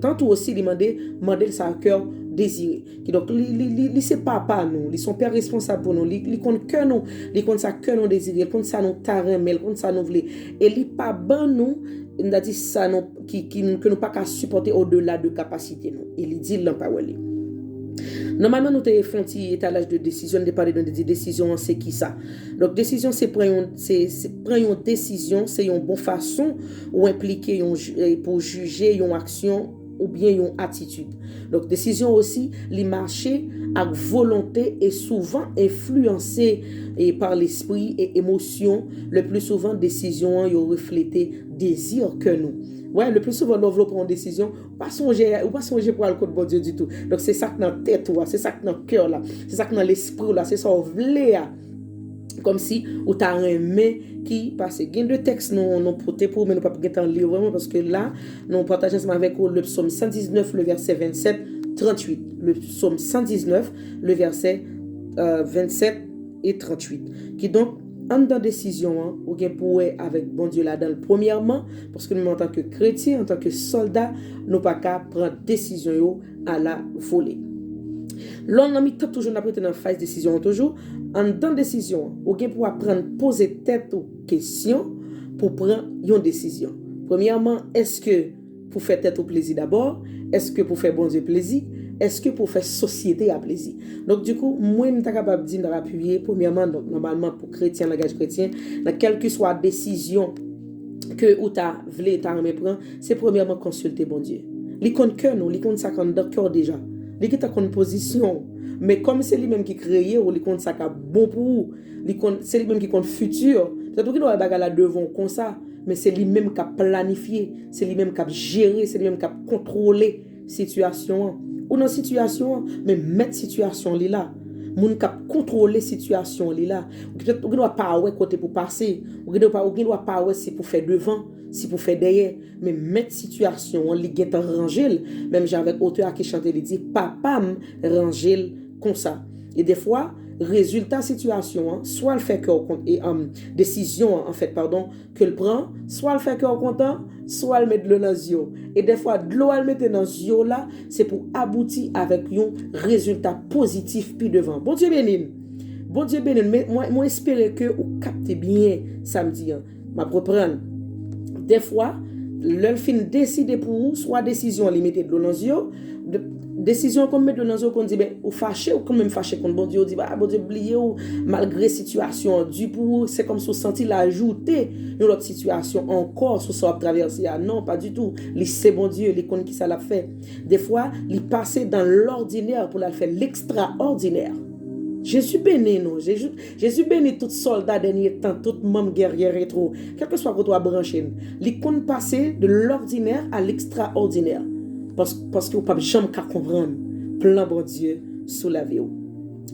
tant ou aussi demander ça à cœur désiré. Donc, il c'est papa nous, ils sont père responsable pour nous, ils comptent que nous, ils comptent ça que nous désiré, ils comptent ça nous t'arrêter, ils comptent ça nous voulait. Et ils pas ban nous, il a dit ça nous, que nous pas qu'à supporter au-delà de capacité nous. Il dit dans parole. Normalement, nous avons fait un étalage de décision, de parler de décision, c'est qui ça? Donc, décision, c'est prendre une décision, c'est une bonne façon ou impliquer pour juger une action ou bien une attitude. Donc, décision aussi, les marcher avec volonté et souvent influencé par l'esprit et émotion. Le plus souvent, décision, ils reflété désir que nous. Ouais, le plus souvent, nous voulons prendre une décision, pas songer pour le côté de bon Dieu du tout. Donc, c'est ça que dans la tête, c'est ça que dans le cœur, c'est ça que dans l'esprit, c'est ça que vous voulez. Comme si, ou t'as un main qui passe. Il y a deux textes, nous portés pour, mais nous ne pouvons pas lire vraiment, parce que là, nous partageons avec vous le psaume 119, le verset 27, 38. Le psaume 119, le verset 27, et 38. Qui donc, en dans décision, hein, ou bien pour avec bon Dieu là-dedans, premièrement, parce que nous, en tant que chrétiens, en tant que soldats, nous pas qu'à prendre décision yo à la volée. L'on a mis toujours après dans phase décision toujours en dans décision ou bien pour apprendre poser tête aux questions pour prendre une décision. Premièrement, est-ce que pour faire tête au plaisir d'abord, est-ce que pour faire bon Dieu plaisir, est-ce que pour faire société à plaisir. Donc du coup, moi je suis capable de dire appuyer premièrement donc normalement pour chrétien langage chrétien, dans quelle que soit décision que ou ta vle ta prendre, c'est premièrement consulter bon Dieu. Li compte cœur nous, li compte ça quand cœur déjà. Li qui ta une position, mais comme c'est lui même qui créé ou li compte ça ka bon pour ou, c'est lui même qui compte futur. C'est tout qui doit bagarre là devant comme ça, mais c'est lui même qui a planifié, c'est lui même qui a géré, c'est lui même qui a contrôlé situation ou dans situation mais mettre situation li là. Moun k'ap contrôler situation li là. Ou doit pas ouais côté pour passer, ou doit pas ouais si pour faire devant, si pour faire derrière, mais mettre situation li gen rangel, même j'avec auteur qui chantait il dit papa rangel comme ça. Et des fois résultat situation soit le fait que et décision en fait pardon que le prend, soit le fait que content, soit le mettre dans yeux. Et des fois de l'eau le mettre dans yeux là, c'est pour aboutir avec un résultat positif puis devant. Bon Dieu béni. Bon Dieu béni, mais moi espérer que vous captez bien samedi. M'a reprendre. Des fois, l'un fin décider pour vous, soit décision limitée de l'eau dans yeux, décision comme mettre dans yeux qu'on dit ben ou fâché ou quand même fâché contre bon Dieu, on dit bah bon Dieu oublié ou malgré situation du pour c'est comme si on sentit l'ajouter une autre situation encore sur ça traverser. Non, pas du tout. C'est bon Dieu, les connaît qui ça l'a fait. Des fois, il passer dans l'ordinaire pour la faire l'extraordinaire. Jésus béni nous. Jésus béni tout soldat dernier temps, tout membre guerrier rétro, quel que soit votre branché. Il connaît passer de l'ordinaire à l'extraordinaire. Parce que vous pas jamais comprendre plan bon Dieu sous la vie.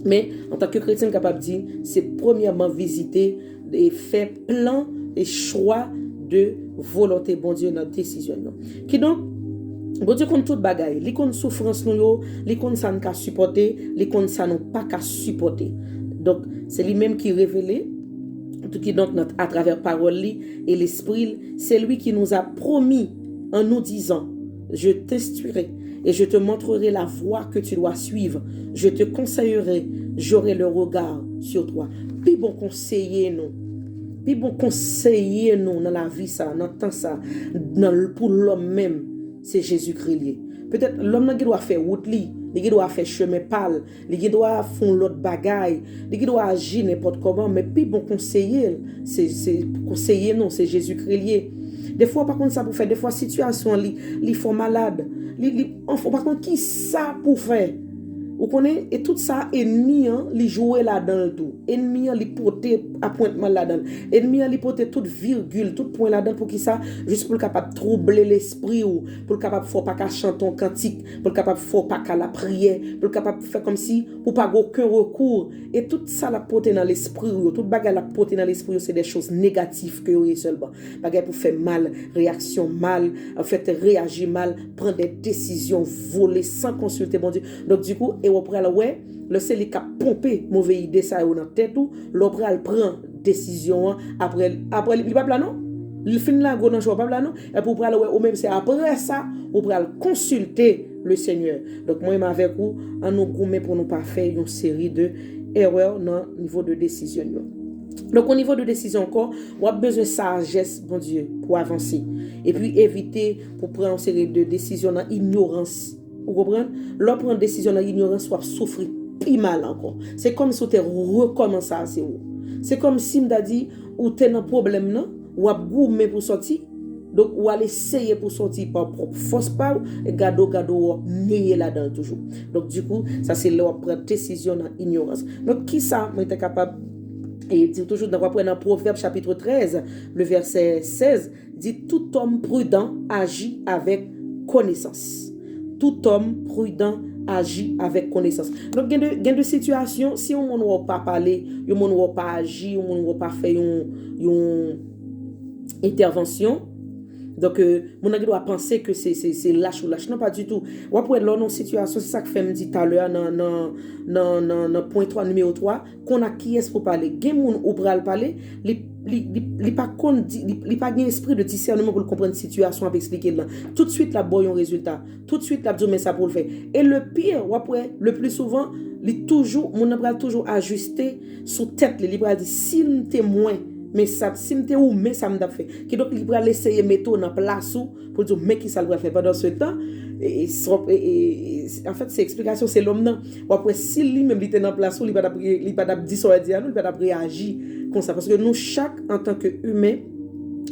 Mais en tant que chrétien capable de dire, c'est premièrement visiter et faire plan et choix de volonté bon Dieu dans décision. Qui donc bon Dieu compte toute bagaille, li compte souffrance nous yo, li compte ça nous ka supporter, li compte ça nous pas ka supporter. Donc c'est lui même qui révélé tout qui donc à travers parole li et l'esprit, c'est lui qui nous a promis en nous disant je t'instruirai et je te montrerai la voie que tu dois suivre. Je te conseillerai, j'aurai le regard sur toi. Puis bon conseiller nous. Puis bon conseiller nous dans la vie ça, dans le temps ça, pour l'homme même, c'est Jésus-Christ. Peut-être l'homme qui doit faire route li, qui doit faire chemin pâle, qui doit faire l'autre bagaille, qui doit agir n'importe comment, mais puis bon conseiller, c'est conseiller non, c'est Jésus-Christ. Des fois, par contre, ça pour faire, des fois, situation, li font malade. Par contre, qui ça pour faire? Vous connaissez, et tout ça, ennemi, li jouer là-dedans tout. Ennemi, li porter appointement là-dedans. Ennemi, li porter toute virgule, tout point là-dedans pour qui ça, juste pour le capable troubler l'esprit ou, pour le capable faut pas qu'à chanter un cantique, pour le capable faut pas qu'à la prière, pour le capable faire comme si, pour pas aucun recours. Et tout ça la porter dans l'esprit, tout bagage la porter dans l'esprit, c'est des choses négatives que vous seulement. Bagage pour faire mal, réaction mal, en fait, réagir mal, prendre des décisions, voler sans consulter bon Dieu. Donc, du coup, et après ouais le c'est qui a pompé mauvaise idée ça dans tête ou l'autre elle prend décision après il pas là non il fin là gros dans choix pas là non et pour prendre ouais ou même c'est après ça on va consulter le Seigneur. Donc moi avec vous en nous gommer pour nous pas faire une série de erreurs dans niveau de décision. Donc au niveau de décision encore, on a besoin de sagesse, bon Dieu, pour avancer et puis éviter pour prendre une série de décisions dans ignorance. Vous comprenez? Lorsqu'on prend une décision dans l'ignorance, soit souffrir plus mal encore. C'est comme si tu recommences à c'est où. C'est comme si m'a dit ou tu as un problème non, ou a goumé pour sortir. Donc ou aller essayer pour sortir par propre force pas et gado nier là-dedans toujours. Donc du coup, ça c'est là on prend décision dans ignorance. Donc qui ça moi était capable et dit toujours dans Proverbe chapitre 13, le verset 16 dit tout homme prudent agit avec connaissance. Tout homme prudent agit avec connaissance. Donc, il y a des situations, si on ne va pas parler, on ne va pas agir, on ne va pas faire une intervention, Donc, mon ami doit penser que c'est lâche ou lâche. Non, pas du tout. Ou après, là, dans situation, c'est ça que fait me dit tout à l'heure, dans point 3, numéro 3, qu'on a qui est pour parler. Gen moun ou pral parler, li pas gen esprit de discernement pour comprendre situation, pour expliquer là. Tout de suite, la boy un résultat. Tout de suite, la dit, mais ça pour le faire. Et le pire, ou après, le plus souvent, mon pral toujours ajusté sous tête, li pral dit, s'il témoin, mais ça si m'te ou mais ça m'a fait qui donc il va essayer mettre dans place pour dire mais qui ça le faire pendant ce temps et en fait c'est explication c'est l'homme non ou après si lui même il était dans place il pas dit ça dire nous il pas réagir comme ça parce que nous chaque en tant que humain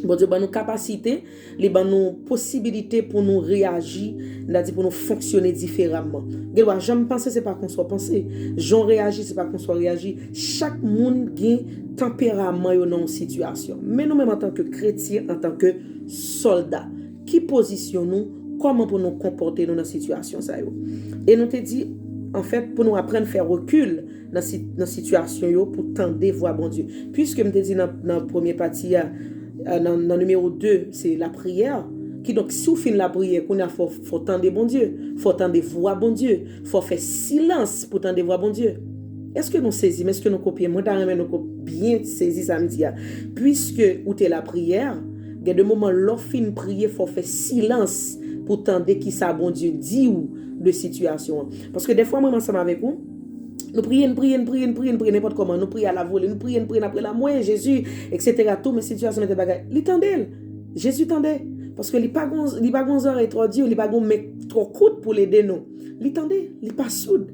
bon Dieu ben nos capacités les ben nos possibilités pour nous réagir c'est-à-dire pour nous fonctionner différemment gars jamais penser c'est pas qu'on soit penser j'en réagis c'est pas qu'on soit réagir chaque monde gagne tempérament dans une situation mais nous même en tant que chrétiens en tant que soldats qui positionnons comment pour nous comporter dans une situation ça et nous te dit en fait pour nous apprendre à faire recul dans situation yo pour tendre voir bon Dieu puisque me te dit dans premier partie dans numéro 2 c'est la prière qui donc si on finit la prière qu'on a faut tendre bon Dieu faut tendre voir bon Dieu faut faire silence pour tendre voir bon Dieu. Est-ce que nous saisissons, est-ce que nous copions? Moi, nous bien saisir ça me dit. Puisque où est la prière, il y a des moments où fin prier, il faut faire silence pour tendre qui ça bon Dieu dit ou de situation. Parce que des fois, moi, ensemble avec vous, nous prions n'importe comment, nous prions à la volée, nous prions après la moelle, Jésus, etc. Tout mes situations, mes bagages. Il tendait, Jésus tendait. Parce que il pas gon oreille trop dur, il pas gon trop coûte pour l'aider nous. Il tendait, il pas soude.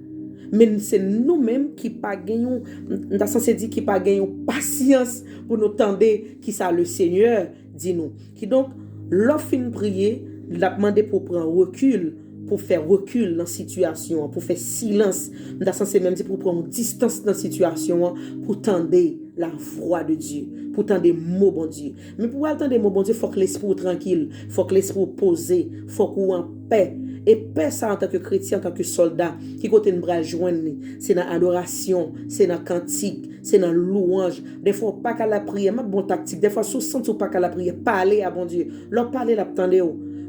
Mais c'est nous-mêmes qui pas gagnons, dans sens dit qui pas gagnons patience pour nous tendre qui ça le Seigneur dit nous. Qui donc l'offre prier, l'a demandé pour prendre recul, pour faire recul dans la situation, pour faire silence, dans sens même dit pour prendre distance dans la situation, pour tendre la voix de Dieu, pour tendre des mots bon Dieu. Mais pour entendre des mots bon Dieu, faut que l'esprit tranquille, faut que l'esprit posé, faut qu'on en paix. Et paix ça en tant que chrétien, en tant que soldat, qui côté nous bras joindre, c'est dans adoration, c'est dans cantique, c'est dans louange. Des fois pas qu'à la prière, mais bon tactique. Des fois sous sens ou pas qu'à la prière, parler à bon Dieu. Leur parler l'attendez.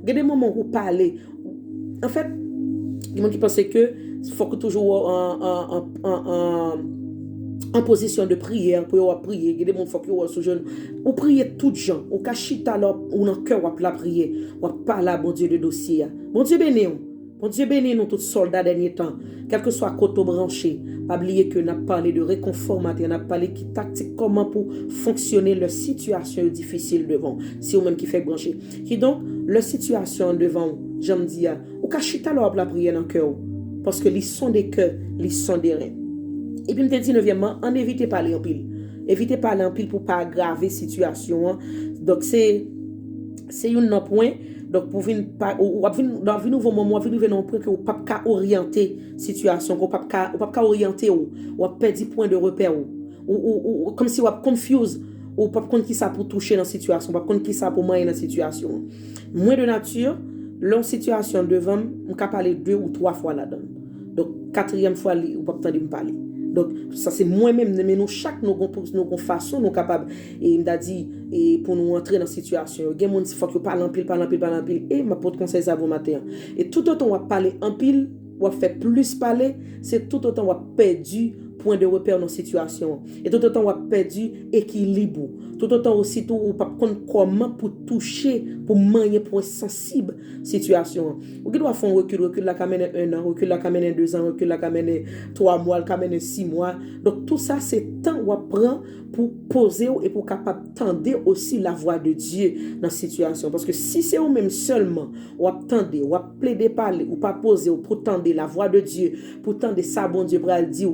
Il y a des moments où parler. En fait, il y a des gens qui pensent que faut que toujours en position de prière pour prier. Il y a des gens qui faut sous genou. Ou prier tout gens, ou cachita là ou dans cœur ou la prier, ou parler à bon Dieu de dossier. Bon Dieu béni nous. Bon Dieu béni nous tous soldats dernier temps. Quel que soit côté branché, pas oublier que n'a parlé de réconfort matin, n'a parlé qui tactique comment pour fonctionner leur situation difficile devant. Si ou même qui fait brancher. Qui donc leur situation devant, j'aime dire, ou cachita là la prière dans cœur parce que ils sont des cœurs, ils sont des reins. Et puis, je te dis, neuvièmement, on évite de parler en pile. Évitez de parler en pile pour ne pas aggraver la situation. Donc, c'est un point. Donc, pour venir dans un nouveau moment, vous venir dans un point que vous ne pouvez pas orienter la situation, vous ne pouvez pas orienter, vous ne perdre point de repère, ou comme si vous êtes confus, ou ne pouvez pas qui ça pour toucher dans la situation, vous ne pouvez pas qui ça pour moyen dans la situation. Moins de nature, la situation devant, vous pouvez parler 2 ou 3 fois là-dedans. Donc, 4e fois, vous ne pouvez pas me parler. Donc ça c'est moi-même mais nous chaque nous façon nous capable et m'a dit et pour nous entrer dans situation il y a monde faut que parle en pile et m'a porte conseil ça vous matin et tout autant on va parler en pile ou faire plus parler c'est tout autant on va perdu point de repère dans situation et tout autant on va perdu équilibre tout autant aussi tout ou pas comment pour toucher pour manier point sensible situation ou qui doit faire recul la camène 1 an recul la camène 2 ans recul la camène 3 mois la camène 6 mois donc tout ça c'est temps ou prend pour poser et pour capable tendre aussi la voix de Dieu dans situation parce que si c'est vous même seulement ou attendre ou plaider parler ou pas poser ou pour tendre la voix de Dieu pour tendre ça bon Dieu pour dire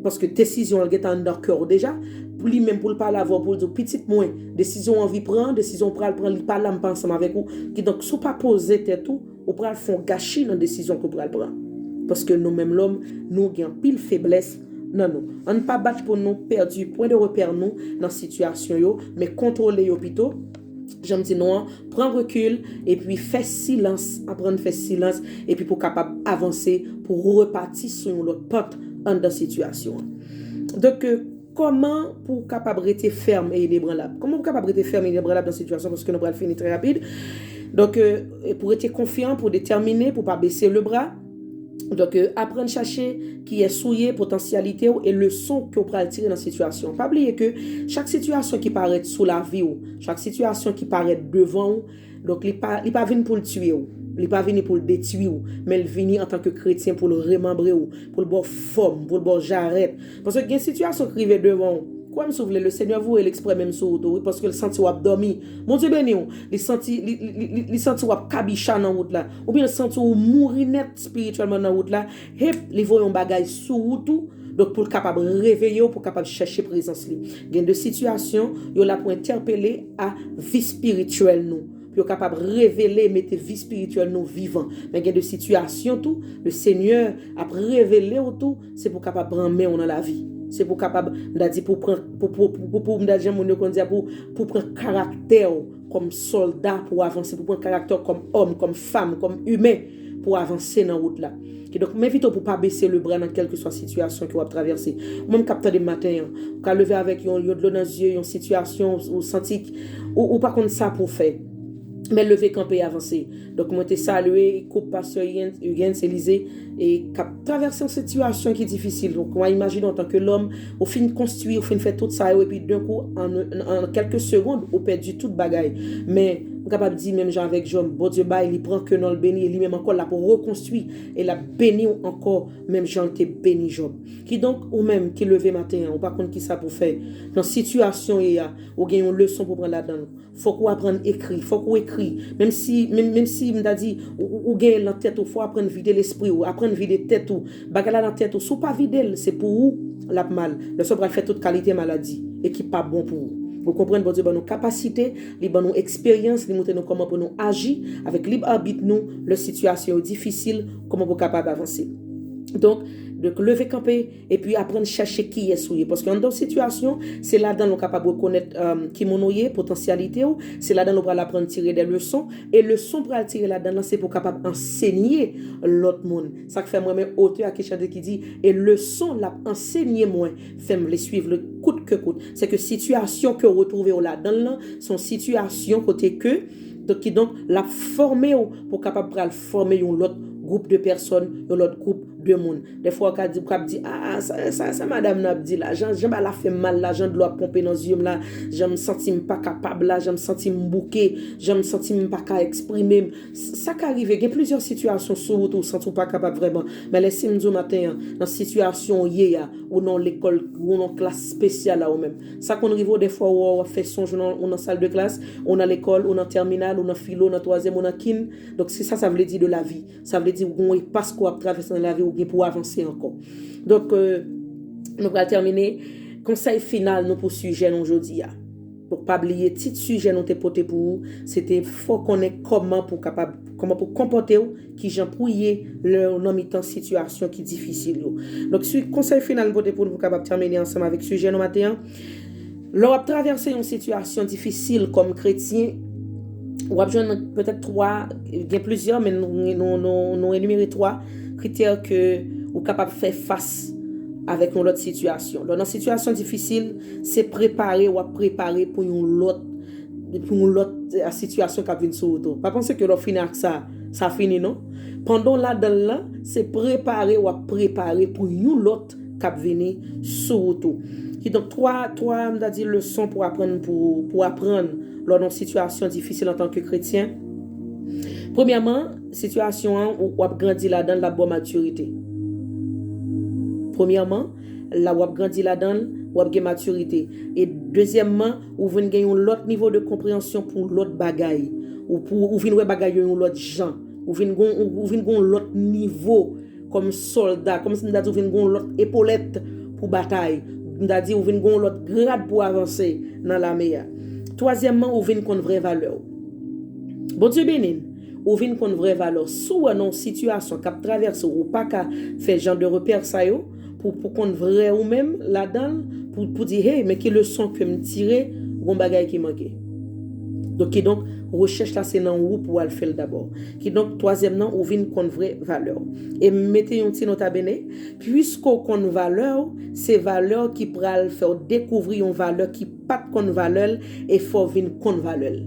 parce que décision elle est dans cœur déjà pour lui même pour le parler avoir pour dire petit moins décision envie prendre décision pour prendre il parle ensemble avec vous qui donc sous pas poser tout ou pour font gâchis dans décision que pour prendre parce que nous même l'homme nous gagne pile faiblesse non on ne pas battre pour nous perdu point de repère nous dans situation yo mais contrôler yo plutôt j'aime dire non prends recul et puis fais silence apprendre faire silence et puis pour capable avancer pour repartir sur l'autre porte dans situation donc comment pour capable rester ferme et inébranlable. Comment pour capable rester ferme et inébranlable dans cette situation parce que nous allons finir très rapide. Donc pour être confiant, pour déterminer, pour pas baisser le bras. Donc, apprendre à chercher qui est souillé, potentialité et leçon que vous pouvez tirer dans la situation. Pas oublier que chaque situation qui paraît sous la vie, chaque situation qui paraît devant, donc il pas venu pour le tuer, il pas venu pour le détruire, mais il vient en tant que chrétien pour le remembrer, pour le bon forme, pour le bon jarret. Parce que il y a une situation qui arrive devant. Comme si vous voulez, le Seigneur vous l'exprime même sur vous, parce que le senti ou dormi. Mon Dieu béni, il senti ou kabicha dans route là, ou bien le senti ou mourir net spirituellement dans route là, et les voyons bagay sur route tout. Donc pour capable réveiller, pour capable chercher présence li. Il y a des situations, yo là pour interpeller à vie spirituelle nous. Pour capable révéler mettre vie spirituelle nous vivant. Mais il y a des situations tout, le Seigneur a révélé tout, c'est pour capable prendre main dans la vie. C'est pour capable pour prendre caractère comme soldat pour avancer, pour prendre caractère comme homme, comme femme, comme humain pour avancer dans la route là. Et donc m'invite pour pas baisser le bras dans quelle que soit situation que vous traverser. Même capteur de matin, quand lever avec yon de l'eau dans les yeux, une situation ou senti ou pas comme ça pour faire. Mais lever camper avancer. Donc moi te saluer coupe pasteur Huguens Élysée et traverser une situation qui est difficile. Donc moi imagine en tant que l'homme au fin construire, au fin faire tout ça et puis d'un coup en quelques secondes au perdu toute bagaille. Mais on capable dire même Jean avec Job, bon Dieu bah il prend que dans le béni et lui même encore là pour reconstruire et la béni encore même Jean te béni Job. Qui donc ou même qui lever matin, ou pas contre qui ça pour faire. Dans situation il y a ou gagne une leçon pour prendre là-dedans. Faut qu'on apprenne écrit, faut qu'on écrit même si m'a dit ou gagne la tête ou faut apprendre vider l'esprit ou apprendre vider tête ou bagala dans tête ou sous pas vider c'est pour ou la mal. Le sobre fait toute qualité maladie et qui pas bon pour vous. Vous comprenez, bon Dieu, nos capacités, nos expériences, nous montrent comment pour nous agir avec libre arbitre nous, les situations difficiles, comment pour capable avancer. Donc lever camper et puis apprendre à chercher qui est souillé parce qu'en dans situation c'est là dans nous capable de reconnaître qui mon potentialité c'est là dans nous pour apprendre à tirer des leçons et leçons pour tirer là dedans c'est pour capable enseigner l'autre monde ça fait moi même auteur qui chante qui dit et leçon l'a enseigner moi fait me les suivre le coûte que coûte c'est que situation que retrouver là dans son situation côté que donc la former pour capable pour former un autre groupe de personnes un autre groupe de monde. Des fois, on dit, ah, ça, madame n'a dit là, j'aime la fait mal là, j'aime de l'eau pomper dans les yeux là, j'aime me sentir pas capable là, j'aime me sentir me bouquer, j'aime me sentir pas capable exprimer. Ça qui arrive, il y a plusieurs situations sur où on se sent pas capable vraiment. Mais laissez-moi dire matin, dans situation ou dans l'école, ou dans classe spéciale là ou même. Ça qu'on arrive des fois où on fait son journal, on en salle de classe, on a l'école, on en terminale, on en philo, on en troisième, on en kin. Donc c'est ça veut dire de la vie. Ça veut dire qu'on passe quoi traverser dans la vie pour avancer encore. Donc, nous allons terminer. Conseil final nous pour sujet aujourd'hui. Pour pas oublier, petit sujet nous t'ai porté pour vous, c'était faut connaître comment pour comporter qui j'en pouiller leur non mi-temps situation qui difficile. Donc, conseil final pour nous capable terminer ensemble avec sujet nous matin. Lors de traverser une situation difficile comme chrétien, ou peut-être trois, il y a plusieurs, mais nous énumérer trois critères que vous capable de faire face avec une autre situation. Dans une situation difficile, c'est préparer pour une autre situation qui vient sur vous. Pas penser que l'on finit avec ça finit non. Pendant là, c'est préparer pour une autre qui vient sur vous. Et donc trois on dit leçons pour apprendre lors d'une situation difficile en tant que chrétien. Premièrement, situation où on grandit là-dedans la bonne maturité. Premièrement, là où on grandit là-dedans, où on maturité. Et deuxièmement, où vous gagnez un autre niveau de compréhension pour l'autre bagaille. Ou pour vous venez bagaille un autre gens. Ou venez l'autre niveau comme soldat, comme si nous avons l'autre épaulette pour bataille. Nous avons l'autre grade pour avancer dans la meilleure. Troisièmement, vous venez qu'on vraie valeur. Bon Dieu béni. Ou vinn kon vraie valeur sous une situation qu'a traverser ou pas qu'a fait genre de repère ça yo pour qu'on vrai ou même là-dedans pour dire hey mais qui leçon que me tirer gon bagay qui manquait. Donc recherche là c'est dans ou pour le faire d'abord. Qui donc troisièmement ou vinn kon vraie valeur. Et mettez un petit nota bene, puisqu'on kon valeur, c'est valeur qui pral faire découvrir une valeur qui pas kon valeur et faut vinn kon valeur.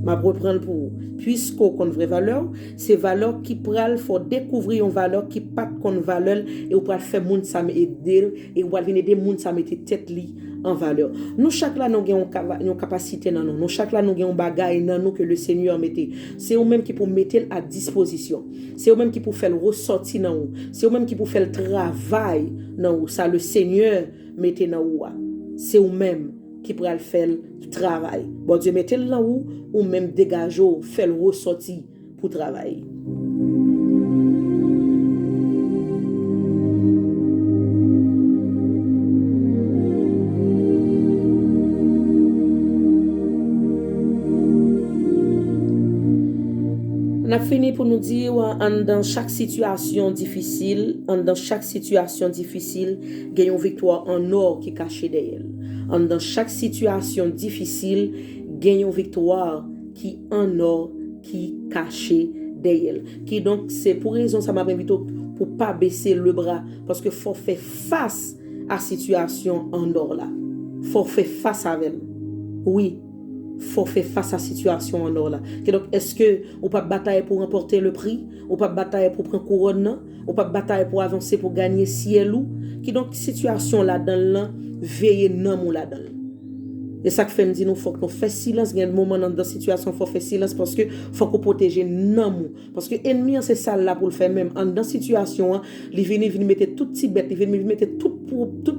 Ma reprendre pour vous. Puisqu'on connaît vraie valeur, c'est valeur qui pral faut découvrir une valeur qui pas kon valeur et ou pral faire moun ça aider et ou pral venir aider moun ça mettre tête li en valeur. Nous chaque là nous avons une capacité dans nous. Nous chaque là nous avons bagage dans nous que le Seigneur mette. C'est eux même qui pour mettre à disposition. C'est eux même qui pour faire ressortir dans nous. C'est eux même qui pour faire le travail dans nous. Ça le Seigneur mette dans nous. C'est eux même qui pourra faire le travail. Bon Dieu mettez là ou même dégager faire le ressortir pour travailler. On a fini pour nous dire dans chaque situation difficile, dans chaque situation difficile, gagnons victoire en or qui caché derrière. Dans chaque situation difficile, gagnons victoire qui en or qui caché derrière. Qui donc c'est pour raison ça m'a invité pour pas baisser le bras parce que faut faire face à situation en or là. Faut faire face avec elle. Oui. Faut faire face à la situation en or là. Donc, est-ce que ou pas bataille pour remporter le prix, ou pas bataille pour prendre couronne, ou pas bataille pour avancer pour gagner ciel ou qui donc situation là dans là veiller nan mou là dedans. Et ça que fait me dire nous faut que nous fait silence, il y a un moment dans situation faut faire silence parce que faut qu'on protéger nan mou parce que ennemi c'est ça là pour le faire même en dans situation il vient mettre tout petit bête, il vient mettre tout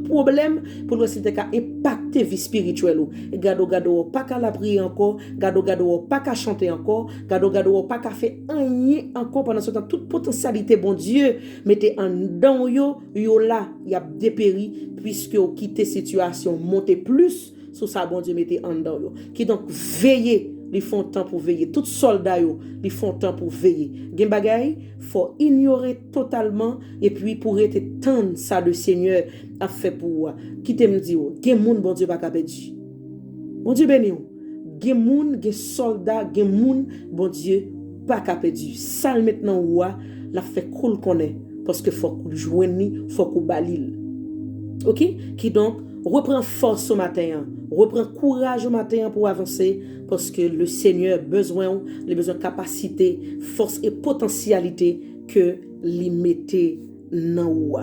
problème pour nous essayer de impacter vie spirituelle ou gado pas qu'à la prier encore, gado pas qu'à chanter encore, gado pas qu'à faire rien encore pendant ce temps toute potentialité bon Dieu mettez en dedans yo là il y a dépéri puisque vous quittez situation monter plus sous ça bon Dieu mettez en dedans yo qui donc veiller ils font temps pour veiller tout soldat yo ils font temps pour veiller gen bagay faut ignorer totalement et puis pour être tendre ça le Seigneur a fait pour qui te me dit gen moun bon Dieu pas ka perdu bon Dieu béni gen moun gen soldat gen moun bon Dieu pas ka perdu ça maintenant la fait cool connaît parce que faut qu'on joindre faut qu'on balil OK qui donc reprend force au matin, reprend courage au matin pour avancer parce que le Seigneur besoin de capacité, force et potentialité que lui mettez dans ou.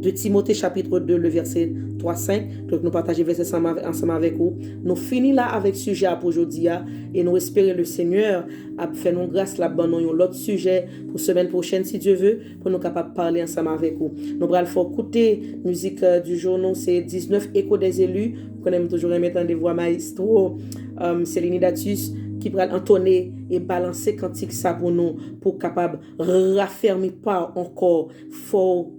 De Timothée chapitre 2 le verset 3-5 donc nous partageons verset ensemble avec vous. Nous finissons là avec sujet pour aujourd'hui et nous espérons le Seigneur a fait nous grâce là ban nous l'autre sujet pour semaine prochaine si Dieu veut pour nous capable parler ensemble avec vous. Nous allons faire écouter musique du jour non c'est 19 échos des élus. Vous connaissez toujours mettre des voix maestro Céline Datus qui pourra entonner et balancer cantique ça pour nous pour capable raffermir pas encore fort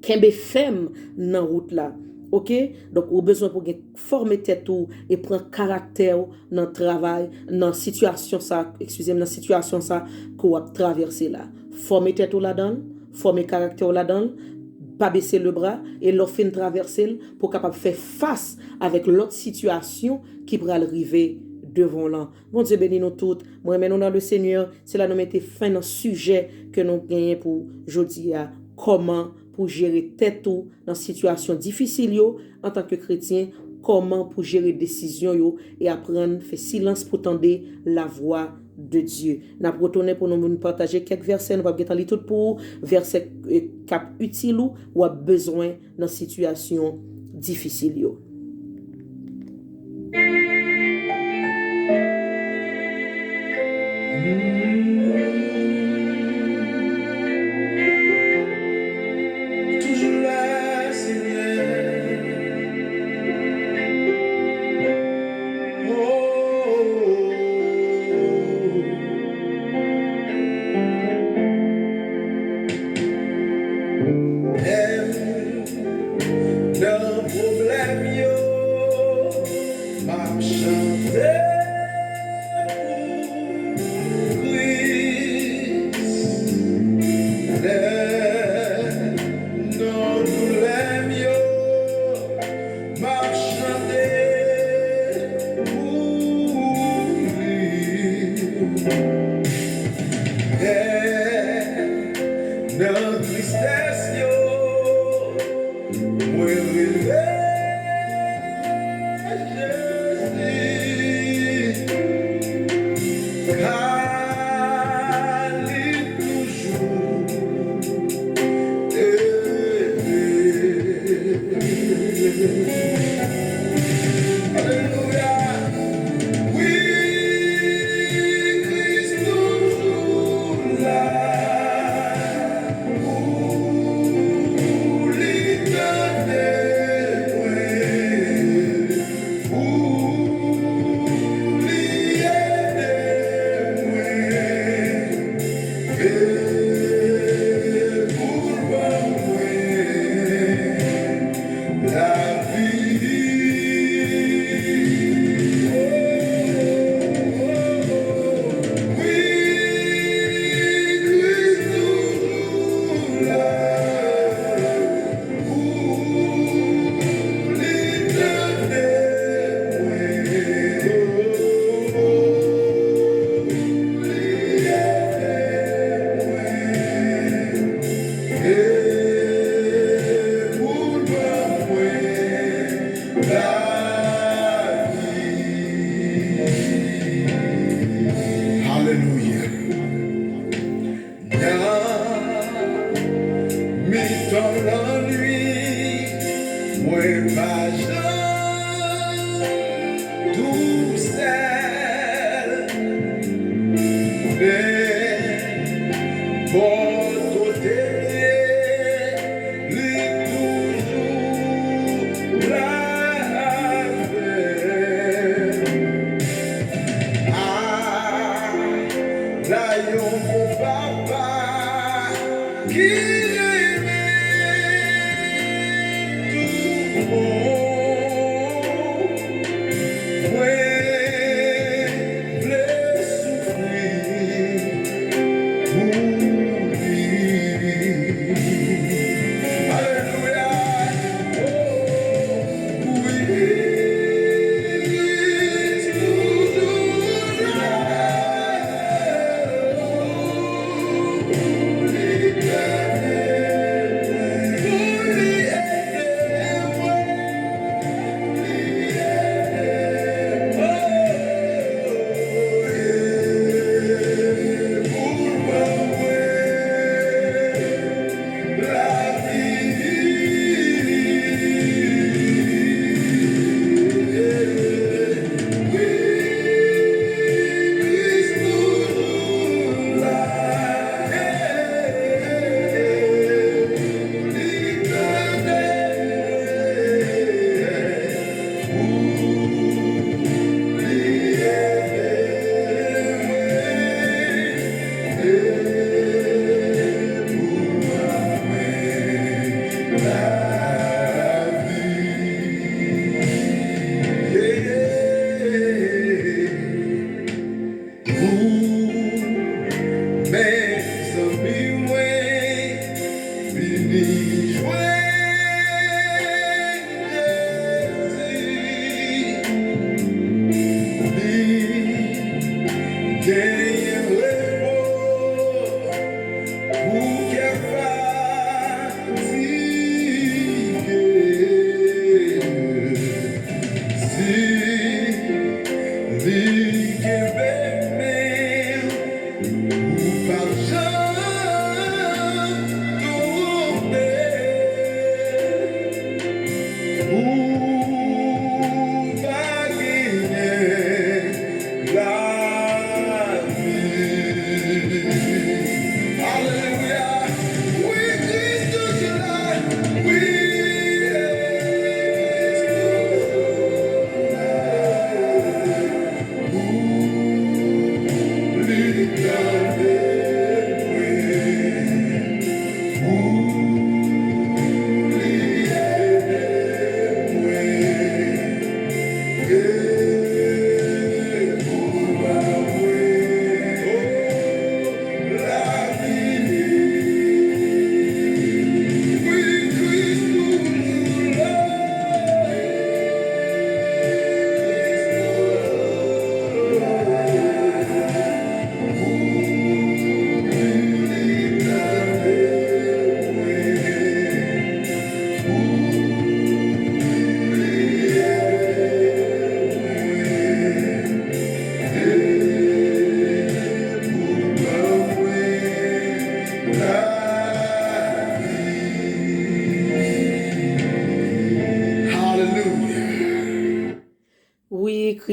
kembe femme dans route là. OK donc au besoin pour former tête ou et prendre caractère dans travail dans situation ça dans situation ça qu'on a traverser là former tête ou là-dedans former caractère là-dedans pas baisser le bras et leur fin traverser pour capable faire face avec l'autre situation qui pourra arriver devant là. Bon Dieu bénis nous toutes. Moi maintenant dans le Seigneur, c'est là nous mettre fin dans sujet que nous gagnons pour aujourd'hui comment pour gérer tête ou dans situation difficile yo en tant que chrétien, comment pour gérer décision yo et apprendre faire silence pour tendre la voix de Dieu. N'a retourner pour nous partager quelques versets, nous va pas lire tout pour verset cap utile ou a besoin dans situation difficile yo. No problème Dans tristesse, yo, moi relève Jésus, car il toujours Alléluia. Oui, Christ toujours là. Pour l'éternel, pour l'y aider, et pour moi, la vie. Oui, Christ toujours là. Hallelujah. Mi-temps l'ennui, moi pas tout seul, mais bon côté, lui toujours la Ah, là yon mon papa qui aimait tout monde, voulait souffrir pour lui. Alléluia. Oh, oui, toujours là. Pour l'éternel.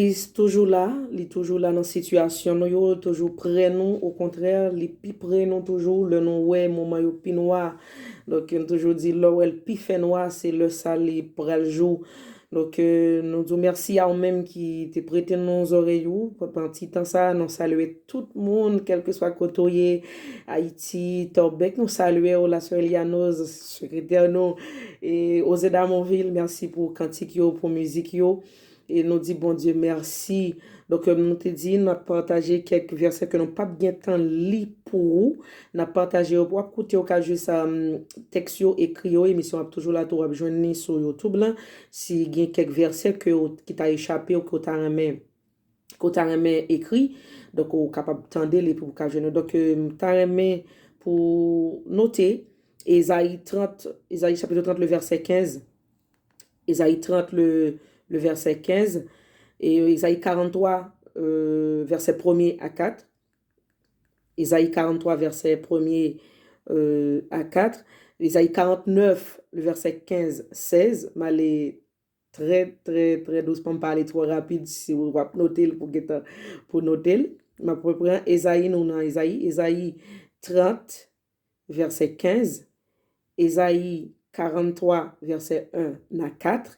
Christ toujours là, il est toujours là dans la situation, nous yo toujours près nous, au contraire, il est plus près nous toujours, le nous ouais moment yo pi noir. Donc on toujours dit là où elle pi fait noir, c'est le sali pour le jour. Donc nous disons merci à eux-mêmes qui te prêté nos oreilles pendant petit temps ça, nous saluer tout le monde quel que soit côté Haïti, Torbec, nous saluer la sœur Elianos, secrétaire nous et aux Damonville, merci pour cantique yo, pour musique yo. Et nous dit bon Dieu merci. Donc nous te dit nous partagé quelques versets que nous pas bien temps li pour vous. N'a partagé pour écouter au cas juste texte yo écrit yo émission a toujours là pour joindre sur YouTube là si il y a quelques versets qui t'a échappé ou que t'as remis écrit donc on capable tendre les pour cas joindre. Donc t'as remis pour noter Ésaïe chapitre 30 le verset 15. Ésaïe 30 le verset 15 et Ésaïe 43 verset 1er à 4. Ésaïe 43 verset 1er à 4. Ésaïe 49 le verset 15-16. M'allez très très très doucement parler trop rapide si vous pouvez noter pour noter. Ma propre Ésaïe nous dans Ésaïe 30 verset 15. Ésaïe 43 verset 1 à 4.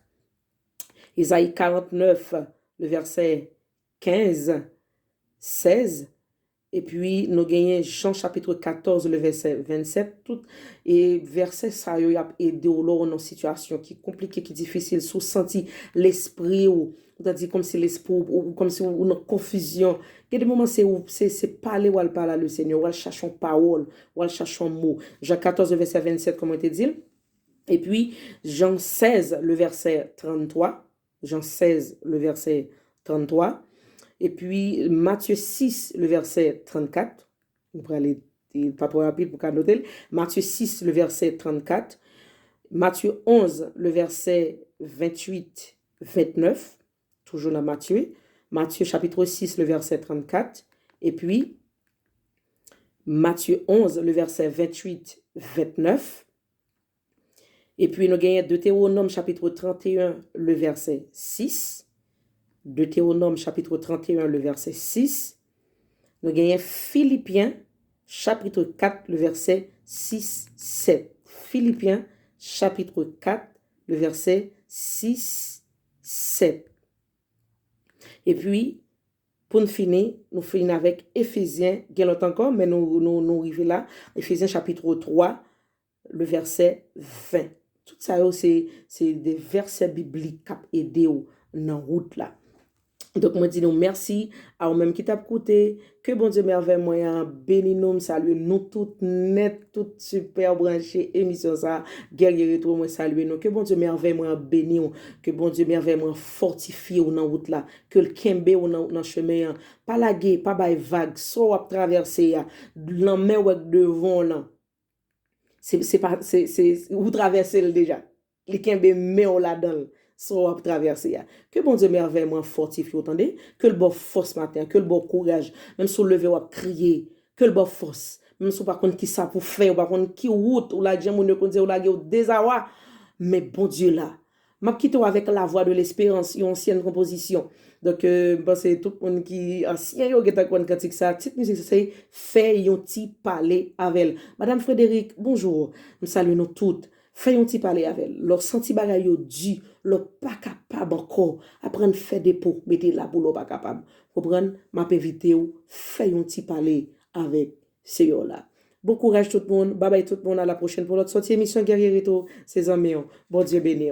Ésaïe 49, le verset 15, 16. Et puis, nous gagnons Jean chapitre 14, le verset 27. Tout, et verset ça, il a aidé dans une situation qui est compliquée, qui est difficile, sous senti l'esprit ou c'est-à-dire comme si l'esprit ou comme si une confusion. Il y a des moments c'est parler ou parler le Seigneur, ou chercher une parole, ou chercher un mot. Jean 14, le verset 27, comme on te dit. Et puis, Jean 16, le verset 33. Jean 16, le verset 33. Et puis, Matthieu 6, le verset 34. On va aller pas trop rapide pour qu'on note. Matthieu 6, le verset 34. Matthieu 11, le verset 28, 29. Toujours dans Matthieu. Matthieu chapitre 6, le verset 34. Et puis, Matthieu 11, le verset 28, 29. Et puis, nous gagnons Deutéronome chapitre 31, le verset 6. Deutéronome chapitre 31, le verset 6. Nous gagnons Philippiens chapitre 4, le verset 6-7. Philippiens chapitre 4, le verset 6-7. Et puis, pour nous finir avec Éphésiens, il y a longtemps encore, mais nous arrivons là. Éphésiens chapitre 3, le verset 20. Tout ça, c'est des versets bibliques qui aident dans la route là. Donc, moi, dis nous merci à vous-même qui t'a écouté. Que bon Dieu merveille moyen béni nous, salue nous toutes net, toutes super branchées, émission ça, guerrier retour, moi saluer nous. Que bon Dieu merveille moyen béni ou, que bon Dieu merveille moyen fortifié ou dans route là, que le kembe ou dans chemin, pas la guerre, pas bay vague, soit à traverser, l'emmè ou devant là. Vous traversez le déjà. Les kembe mais on là-dedans. Soit traverser. Que bon Dieu merveille moi fortifie, entendez? Que le bon force matin, que le bon courage, même si vous levez ou crier, que le bon force, même si vous pas contre qui ça pour faire, ou pas contre qui route, ou la djemme ou ne connaît ou la gueule désarroi, mais bon Dieu là. M'a quitté avec la voix de l'espérance, une ancienne composition. Donc c'est tout le monde qui ancien yo geta kon cantique ça, petite musique c'est fait yon ti parler avec Madame Frédéric, bonjour. Nous saluons nous toutes. Fais un petit parler avec elle. Leur senti bagay yo di, leur pas capable encore apprendre faire des pots, mettez la boule pas capable. Comprendre m'a invité ou fais un petit parler avec ces là. Bon courage tout le monde. Bye bye tout le monde, à la prochaine pour notre sortie émission Guerrier Rito, ses amis. Bon Dieu béni.